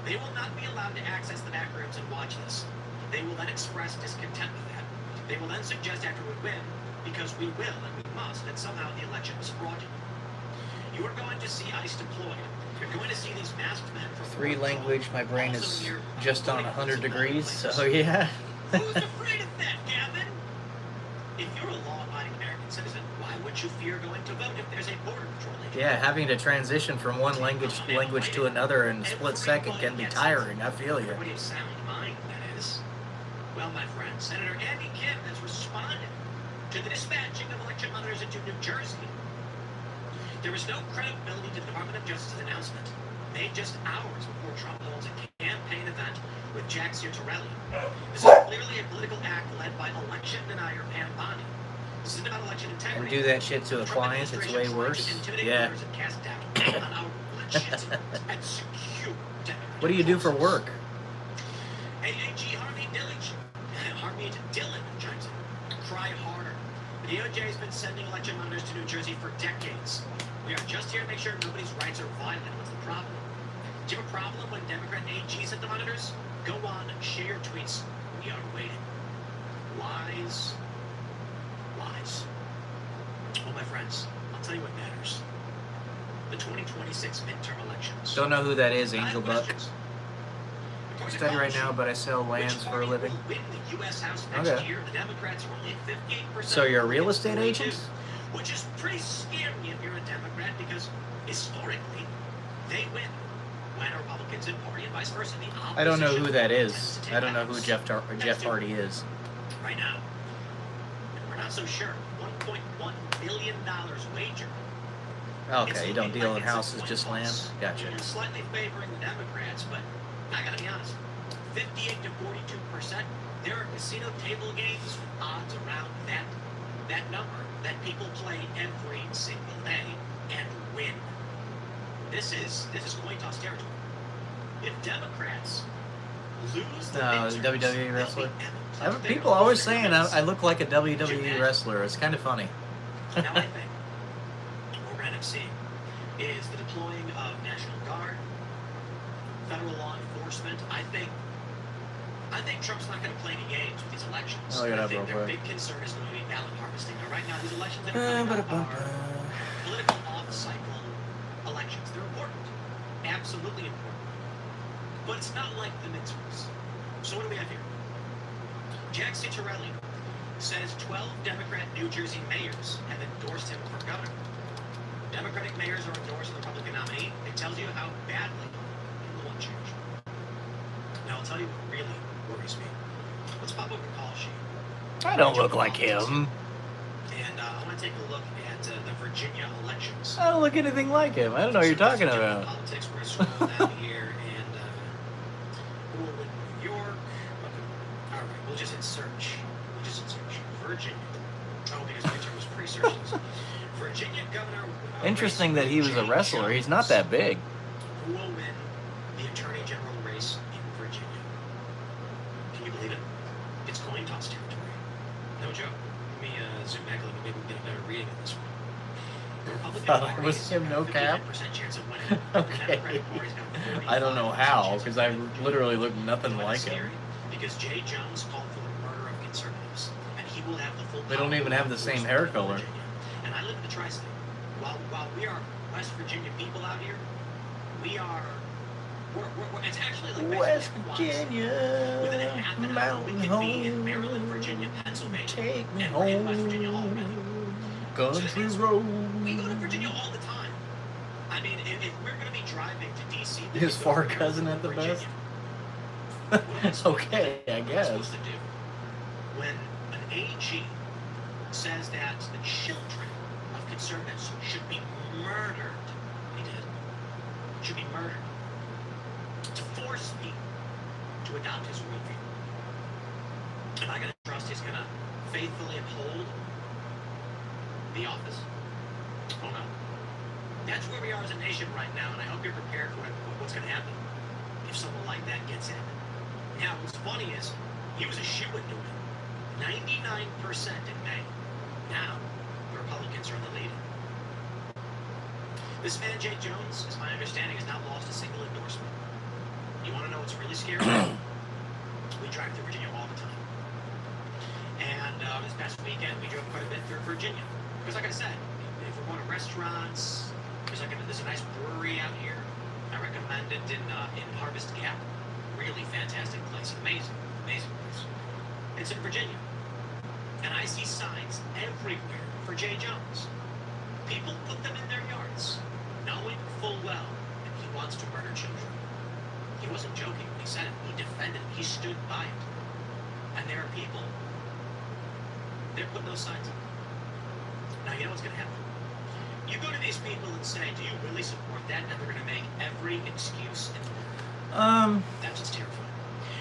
They will not be allowed to access the back rooms and watch this. They will then express discontent with that. They will then suggest after we win, because we will and we must, that somehow the election was fraudulent. You are going to see ICE deployed. You're going to see these masked men from 3 language, my brain is just on 100 degrees, so yeah. Who's afraid of that, Gavin? If you're a law-abiding American citizen, why would you fear going to vote if there's a border patrol agent? Yeah, having to transition from one language to another in a split second can be tiring, I feel you. Everybody of sound mind, that is. Well, my friend, Senator Andy Kim has responded to the dispatching of election monitors into New Jersey. There is no credibility to the Department of Justice's announcement, made just hours before Trump holds a campaign event with Jack Ciattarelli. This is clearly a political act led by election denier Pam Bondi. This isn't about election And integrity. do that shit to a client, it's way worse. Yeah. What do you do for work? AAG Harmeet Dillon chimes in. Cry harder. The DOJ has been sending election monitors to New Jersey for decades. We are just here to make sure nobody's rights are violated. What's the problem? Do you have a problem when Democrat AG sent the monitors? Go on, share your tweets. We are waiting. Lies. Lies. Well, my friends, I'll tell you what matters. The 2026 midterm elections. Don't know who that is, I have Angel Buck. questions. According to Study right College, now, but I sell which lands for a party living. will win the U.S. House next Okay. year? The Democrats are only at 58%. So you're a real estate 42, agent? Which is pretty scary if you're a Democrat because historically they win when Republicans in party and vice versa. The I don't know who that tends is. to take I don't know who house. Jeff Hardy is. Right now, we're not so sure. $1.1 billion wager. Okay, you don't deal in houses, just land? Gotcha. You're slightly favoring the Democrats, but I gotta be honest. 58 to 42%. There are casino table games with odds around that number that people play every single day and win. This is coin toss territory. If Democrats lose the midterms, WWE they'll wrestler? be out. People are always saying I look like a WWE wrestler. It's kind of funny. Now I think what we're going to end up seeing is the deploying of National Guard, federal law enforcement. I think I think Trump's not going to play any games with these elections. Oh, look at I that think real their quick. big concern is going to be ballot harvesting. Now, right now, these elections that are coming up are political off-cycle elections. They're important. Absolutely important. But it's not like the midterms. So what do we have here? Jack Ciattarelli says 12 Democrat New Jersey mayors have endorsed him for governor. Democratic mayors are endorsing the Republican nominee. It tells you how badly people want change. Now, I'll tell you what really worries me. Let's pop up a call sheet. I don't look like him. And I want to take a look at the Virginia elections. I don't look anything like him. I don't know what you're talking about. Politics, we're scrolling down here, and who will win New York? Okay. All right, we'll just hit search. Virginia. Oh, because midterm was pre-searches. Virginia governor. Interesting that he was a wrestler. He's not that big. Who will win the attorney general race in Virginia? Can you believe it? It's coin toss territory. No joke. Let me zoom back a little bit. Maybe we can get a better reading of this one. The Republican Was Party's him no got a cap? 55% chance of winning. The Okay. Democratic Party's got I don't know 45% how, chance of because I winning. literally look nothing You know like what's him. scary? Because Jay Jones called for the murder of conservatives, and he will have the full. They don't power even have the of same force hair in color. Virginia. And I live in the tri-state. While we are West Virginia people out here, we're it's actually like West basically within a half Virginia, an hour we mountain could be in home, Maryland, Virginia, Pennsylvania, take me and we're in West Virginia home, already. country We road. go to Virginia all the time. I mean, if we're going to be driving to D.C. then His we go far to cousin at the Virginia. best? What am I supposed to do? Okay, I What am I guess. supposed to do when an AG says that the children of conservatives should be murdered? He did. Should be murdered to force me to adopt his worldview. Am I going to trust he's going to faithfully uphold the office? Oh no. That's where we are as a nation right now, and I hope you're prepared for what's going to happen if someone like that gets in. Now, what's funny is he was a shoo-in to win. 99% in May. Now, the Republicans are in the lead. This man, Jay Jones, is my understanding, has not lost a single endorsement. You want to know what's really scary? We drive through Virginia all the time. And this past weekend, we drove quite a bit through Virginia. Because like I said, if we're going to restaurants, there's a nice brewery out here. I recommend it in Harvest Gap. Really fantastic place. Amazing place. It's in Virginia. And I see signs everywhere for Jay Jones. People put them in their yards, knowing full well that he wants to murder children. He wasn't joking when he said it. He defended it. He stood by it. And there are people, they're putting those signs up. Now, you know what's going to happen? You go to these people and say, do you really support that? And they're going to make every excuse in the world. That's just terrifying.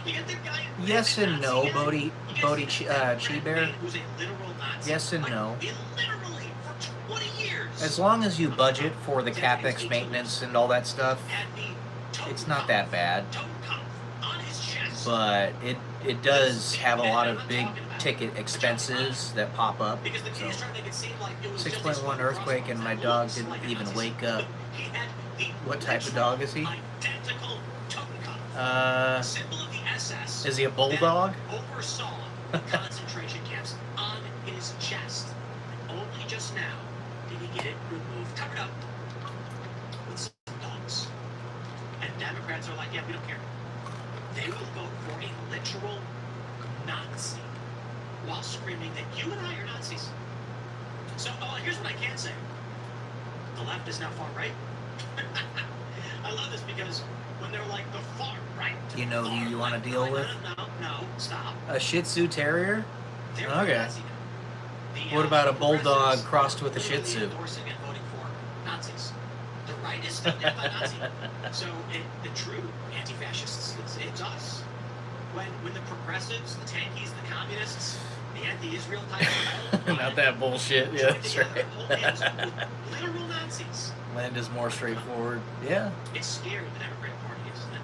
You get the guy Yes and no, Nazi guy. Bodhi You get Bodhi the Chi Bear. who's a literal Nazi. Yes and Like, no. literally, for 20 years. As long as you budget for the CapEx maintenance and all that stuff, had the it's not that bad. Totenkopf on his chest. But it does have a lot of big ticket expenses that pop up. Because the So he's trying to make it seem like it was just 6.1 earthquake and my dog didn't even wake up. He had the What type of dog is he? identical Totenkopf, symbol of the SS. Is he a bulldog? that oversaw concentration camps on his chest. And only just now did he get it removed, covered up with some dogs. And Democrats are like, yeah, we don't care. They will vote for a literal Nazi while screaming that you and I are Nazis. So here's what I can say. The left is now far right. I love this because when they're like the far right. You know who you want to deal with? No, stop. A Shih Tzu Terrier? They're Okay. Nazi now. The, What about a bulldog progressives crossed with a literally Shih Tzu? endorsing and voting for Nazis. The right is still anti-Nazi. So the true anti-fascists, it's us. When the progressives, the tankies, the communists, the anti-Israel types, Not that bullshit. Yeah, join that's together right. and hold hands with literal Nazis. Land is more straightforward. Yeah. It's scary the Democratic Party, isn't it?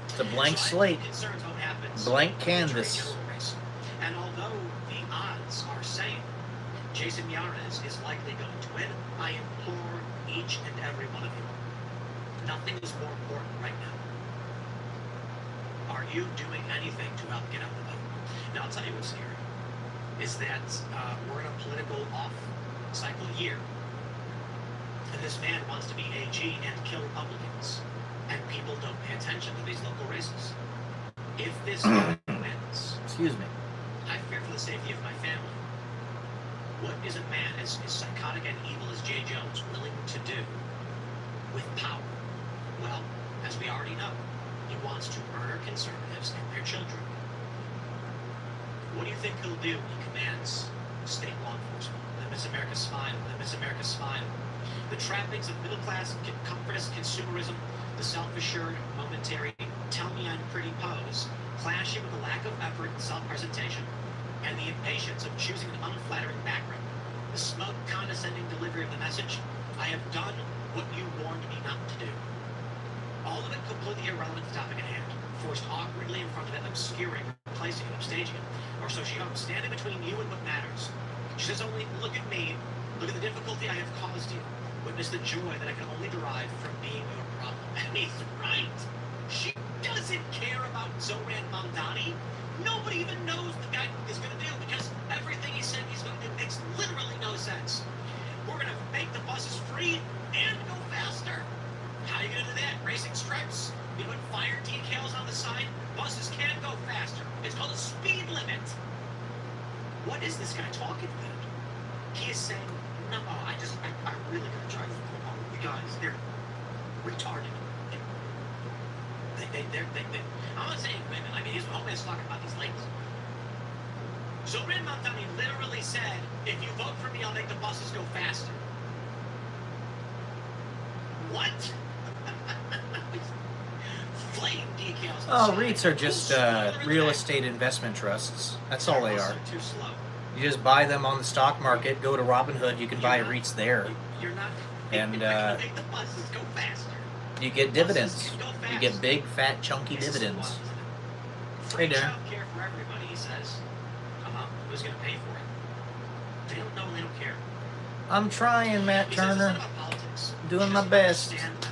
It's a blank So I have slate. concerns what happens Blank in the canvas. Attorney General race. And although the odds are saying Jason Yanes is likely going to win, I implore each and every one of you, nothing is more important right now Are you doing anything to help get out the vote? Now, I'll tell you what's scary, is that we're in a political off-cycle year. And this man wants to be AG and kill Republicans. And people don't pay attention to these local races. If this wins, Excuse me. I fear for the safety of my family. What is a man as psychotic and evil as Jay Jones willing to do with power? Well, as we already know, he wants to murder conservatives and their children. What do you think he'll do when he commands state law enforcement? The Miss America smile, the Miss America smile. The trappings of middle-class, comfortist consumerism, the self-assured, momentary, tell me I'm pretty pose, clashing with the lack of effort and self-presentation, and the impatience of choosing an unflattering background. The smug, condescending delivery of the message, I have done what you warned me not to do. All of it completely irrelevant to the topic at hand, forced awkwardly in front of it, obscuring, replacing it, upstaging it, or so she goes, standing between you and what matters. She says only, look at me, look at the difficulty I have caused you, witness the joy that I can only derive from being your problem. And he's right. She doesn't care about Zoran Mamdani. Nobody even knows the guy is going to do, because everything he said he's going to do makes literally no sense. We're going to make the buses free and go faster. How are you going to do that? Racing stripes? You put fire decals on the side? Buses can go faster. It's called a speed limit. What is this guy talking about? He is saying, no, I really gotta try to you guys, they're retarded. I'm not saying women, I mean, he's always talking about these ladies. Zoran Mamdani literally said, if you vote for me, I'll make the buses go faster. What? Flame decals. Oh, REITs are just real estate investment trusts. That's all they are. Too slow. You just buy them on the stock market, go to Robinhood, you can buy REITs there. You're not. And make the buses go faster. you get dividends. You get big, fat, chunky dividends. Free Hey, Darren. child care for everybody, he says. Who's going to pay for it? They don't know, they don't care. I'm trying, Matt He says it's Turner. not about politics. Doing She my doesn't best. understand that.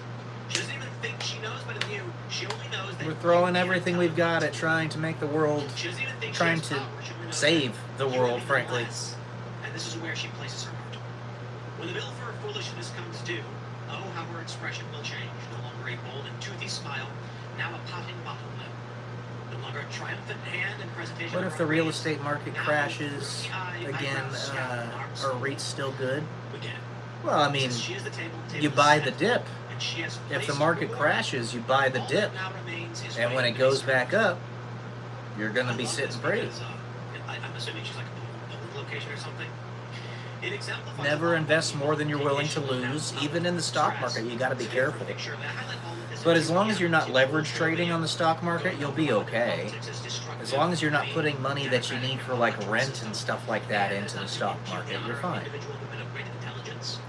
She doesn't even think she knows better than you. She only knows that We're throwing you everything can't we've tell. got at trying to make the world, She doesn't even think she trying has to power. She only knows save that the you world, will be frankly. less. And this is where she places her heart. When the bill for foolishness comes due, oh, how her expression will change. No longer a bold and toothy smile, now a pouting bottom lip. No longer a triumphant hand and presentation. What of if her the real raised, estate market now crashes three-eyed again? eyebrows scowled and arms Are folded. REITs still good? We get it. Well, I mean, Since she is the table you is buy set, the dip. and she has If the placed market reward, crashes, you buy the all dip. that now remains is And when waiting it to be goes served. back up, you're going to I be love sitting this pretty. because, I'm assuming she's like a public location or something. It exemplifies Never a invest lot more than you're of willing to condition lose. without Even in the stock stress. market, you got to be It's a different careful. picture that highlight all of this But as long as you're not enthusiasm, leverage typical trading on the stock market, you'll be okay. politics is destructive, As long as you're not vain, putting money that you need for like democratic rent system. and stuff like that And into the that's stock not to market, impugn you're our fine. individual women of great intelligence.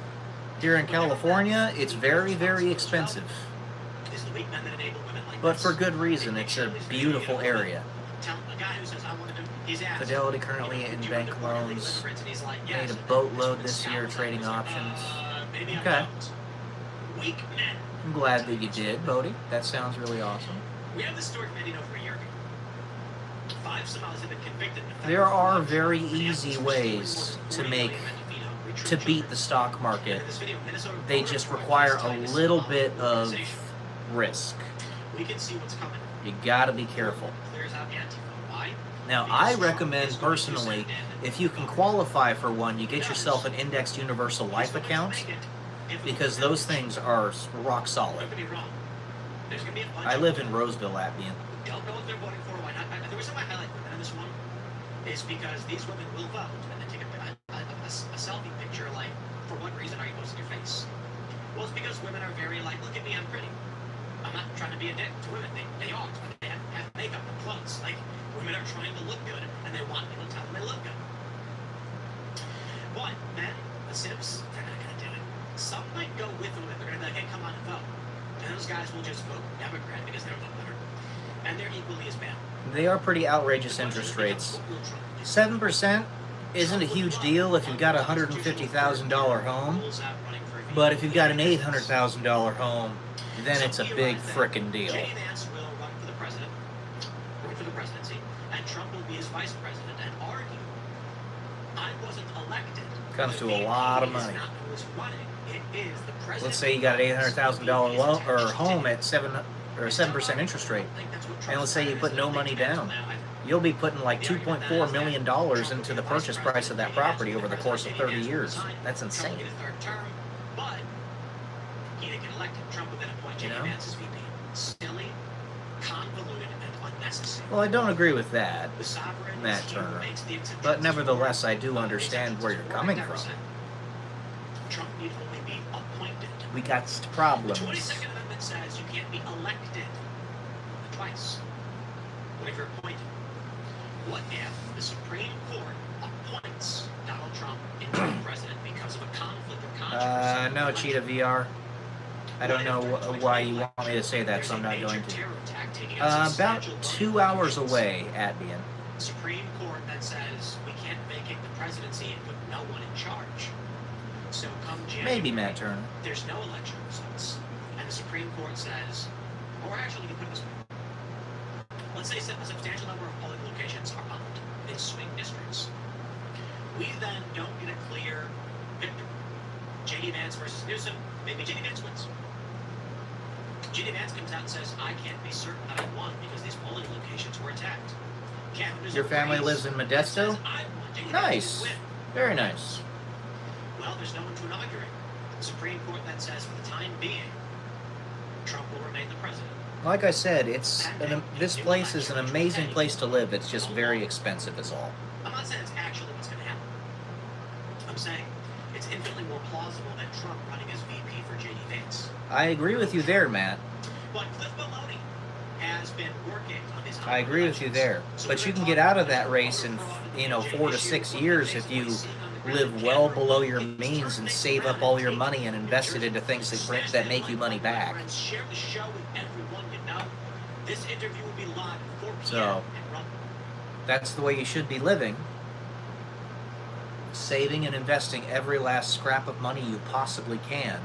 Here in California, it's very, very expensive. It is the weak men that enable women like But this. for good reason. It's a beautiful area. Tell a guy who says, I want to do, he's asked, Fidelity currently in bank loans. Made a boatload this year trading options. Maybe I Okay. don't. Weak men. I'm glad that you did, Bodie. That sounds really awesome. We have this story from Eddie over a year ago. 5 Somalis have been convicted. in a There federal are fraud very charge for easy the ways to make to beat children. the stock market. In this video, Minnesota They border just authorities require telling a us little about bit the of organization. risk. We can see what's coming. You gotta be careful. Clears out Antifa. Why? Now, Because I Trump recommend is going to personally, send in if you can qualify for one, you get yourself an indexed universal life account, because those things are rock solid. Don't get me wrong. There's going to be a bunch I of live in women Roseville, Appian. who don't know what they're voting for. Why not? There was some I highlight women in this one. Is because these women will vote and then take a selfie picture. Like, for what reason are you posting your face? Well, it's because women are very like, look at me, I'm pretty. I'm not trying to be a dick to women. They aren't. They have makeup and clothes. Like, women are trying to look good and they want people to tell them they look good. But men, the simps, they're not going to do it. Some might go with women. They're going to be like, hey, come on and vote. And those guys will just vote Democrat because they're vote better. And they're equally as bad. They are pretty outrageous interest rates. 7% isn't a huge deal if you've got a $150,000 home, but if you've got an $800,000 home, then it's a big frickin' deal. J.D. Vance will run for the president. Comes to a lot of It is money. not who is running, it is the president. Let's say you got an $800,000 loan or home at 7% interest rate, and let's say you put no money down. You'll be putting like $2.4 million into the purchase price of that property over the course of 30 years. That's insane. Trump get a third term, but he didn't get elected. Trump would then appoint You J.D. know? Vance as VP. Silly, convoluted, and unnecessary. Well, I don't agree with that, The sovereign Matt is he who Turner. makes the exceptions But nevertheless, for- I do understand where you're coming from. Trump need only be appointed. We got The problems. 22nd Amendment says you can't be elected twice. What if you're appointed? What if the Supreme Court appoints Donald Trump interim president because of a conflict or controversy? No, Cheetah VR. I don't know why you want me to say that, so I'm not going to. About 2 hours away, Adbian. Supreme Court that says we can't vacate the presidency and put no one in charge. So come January, Maybe Matt Turner. there's no election results, and the Supreme Court says, or actually, you can put it this way. Let's say a substantial number of polling locations are bound in swing districts. We then don't get a clear victor. J.D. Vance versus Newsom, maybe J.D. Vance wins. J.D. Vance comes out and says, I can't be certain that I won because these polling locations were attacked. Gavin Newsom Your family agrees lives in and says, Modesto? I won. J.D. Vance Nice. didn't win. Very nice. Well, there's no one to inaugurate. The Supreme Court then says, for the time being, Trump will remain the president. Like I said, this place is an amazing place to live. It's just very expensive, is all. I'm not saying it's actually what's going to happen. I'm saying it's infinitely more plausible than Trump running as VP for J.D. Vance. I agree with you there, Matt. But Cliff Maloney has been working on his own I agree with you there. But you can get out of that race in, 4 to 6 years if you live well below your means and save up all your money and invest it into things that make you money back. Share the show with everyone you know. This interview will be live at 4 p.m. So, and run. That's the way you should be living. Saving and investing every last scrap of money you possibly can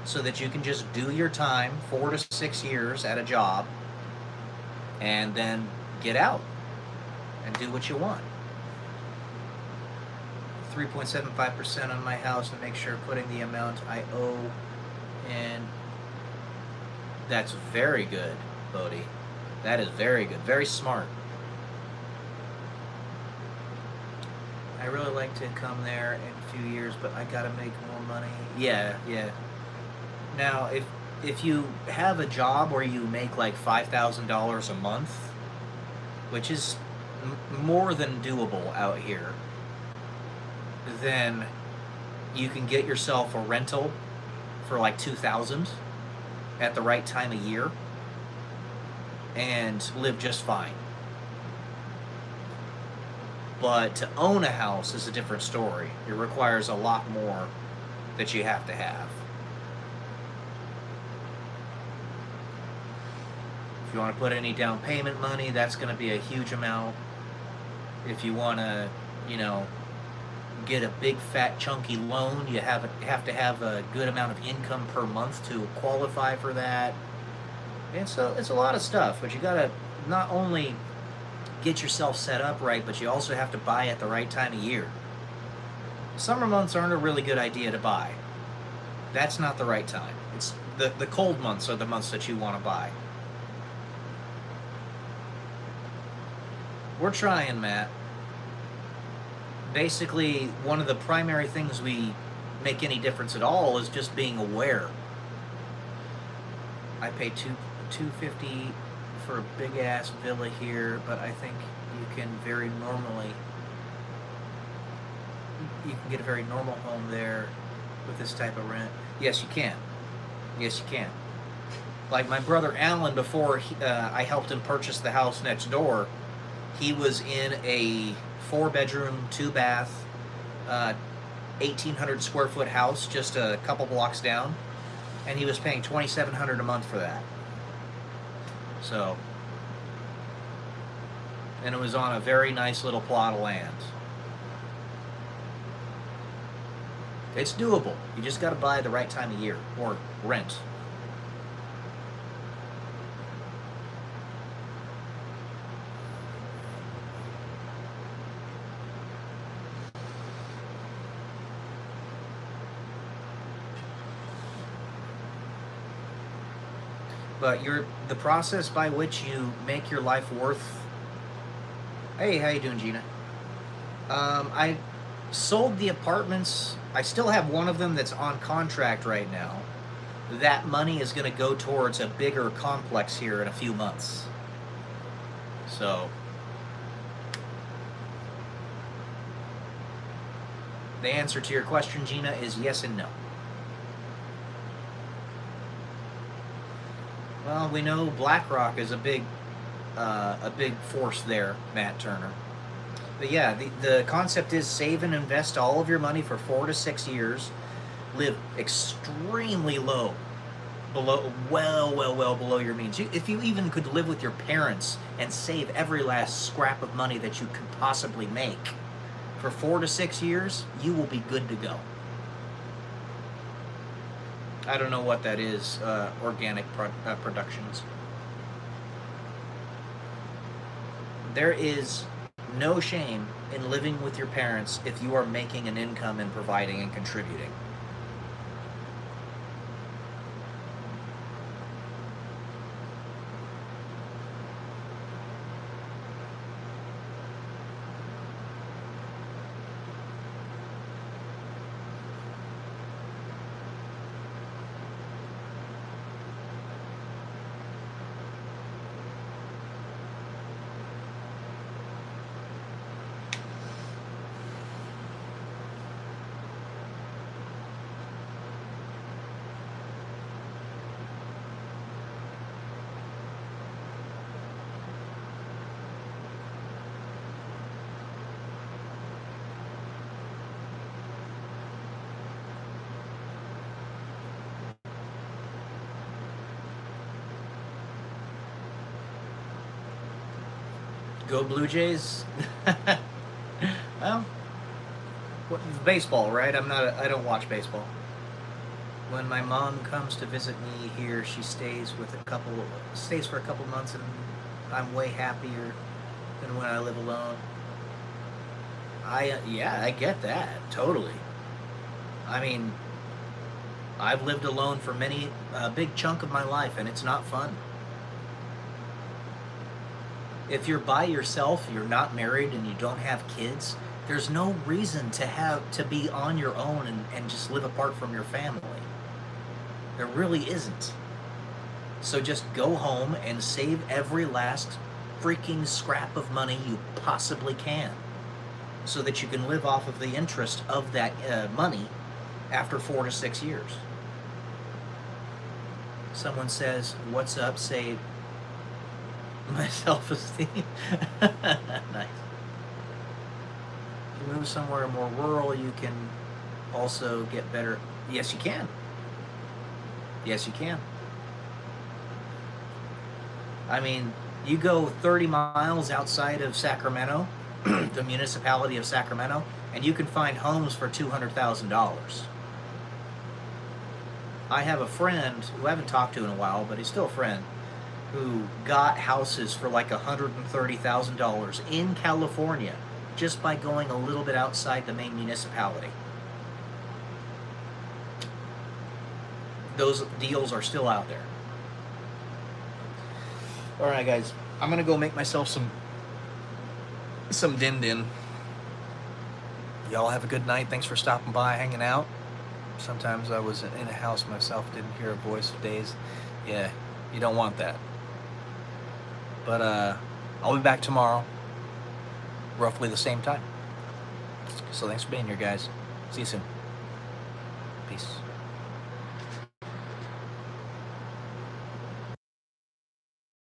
so that you can just do your time 4 to 6 years at a job and then get out and do what you want. 3.75% on my house and make sure putting the amount I owe in. That's very good, Bodie. That is very good. Very smart. I really like to come there in a few years, but I gotta make more money. Yeah. Now, if you have a job where you make like $5,000 a month, which is more than doable out here, then you can get yourself a rental for like $2,000 at the right time of year and live just fine. But to own a house is a different story. It requires a lot more that you have to have. If you want to put any down payment money, that's going to be a huge amount. If you want to, get a big fat chunky loan, you have to have a good amount of income per month to qualify for that. And so it's a lot of stuff, but you got to not only get yourself set up right, but you also have to buy at the right time of year. Summer months aren't a really good idea to buy. That's not the right time. It's the cold months are the months that you want to buy. We're trying, Matt. Basically, one of the primary things we make any difference at all is just being aware. I pay $250 for a big ass villa here, but I think you can get a very normal home there with this type of rent. Yes, you can. Like my brother Alan, before I helped him purchase the house next door, he was in a 4-bedroom, 2-bath, 1,800 square foot house just a couple blocks down, and he was paying $2,700 a month for that. So, and it was on a very nice little plot of land. It's doable. You just got to buy the right time of year or rent. But the process by which you make your life worth. Hey, how you doing, Gina? I sold the apartments. I still have one of them that's on contract right now. That money is going to go towards a bigger complex here in a few months. So, the answer to your question, Gina, is yes and no. Well, we know BlackRock is a big force there, Matt Turner. But yeah, the concept is save and invest all of your money for 4 to 6 years. Live extremely low, well below your means. If you even could live with your parents and save every last scrap of money that you could possibly make for 4 to 6 years, you will be good to go. I don't know what that is, organic productions. There is no shame in living with your parents if you are making an income and providing and contributing. Go Blue Jays. Well, baseball, right? I don't watch baseball. When my mom comes to visit me here, she stays for a couple months, and I'm way happier than when I live alone. I get that totally. I mean, I've lived alone for a big chunk of my life, and it's not fun. If you're by yourself, you're not married, and you don't have kids, there's no reason to be on your own and just live apart from your family. There really isn't. So just go home and save every last freaking scrap of money you possibly can, so that you can live off of the interest of that money after 4 to 6 years. Someone says, "What's up?" Say, "My self-esteem." Nice. If you move somewhere more rural, you can also get better. Yes, you can. Yes, you can. I mean, you go 30 miles outside of Sacramento, the municipality of Sacramento, and you can find homes for $200,000. I have a friend who I haven't talked to in a while, but he's still a friend, who got houses for like $130,000 in California just by going a little bit outside the main municipality. Those deals are still out there. All right, guys, I'm gonna go make myself some din. Y'all have a good night. Thanks for stopping by, hanging out. Sometimes I was in a house myself, didn't hear a voice for days. Yeah, you don't want that. But I'll be back tomorrow, roughly the same time. So thanks for being here, guys. See you soon. Peace.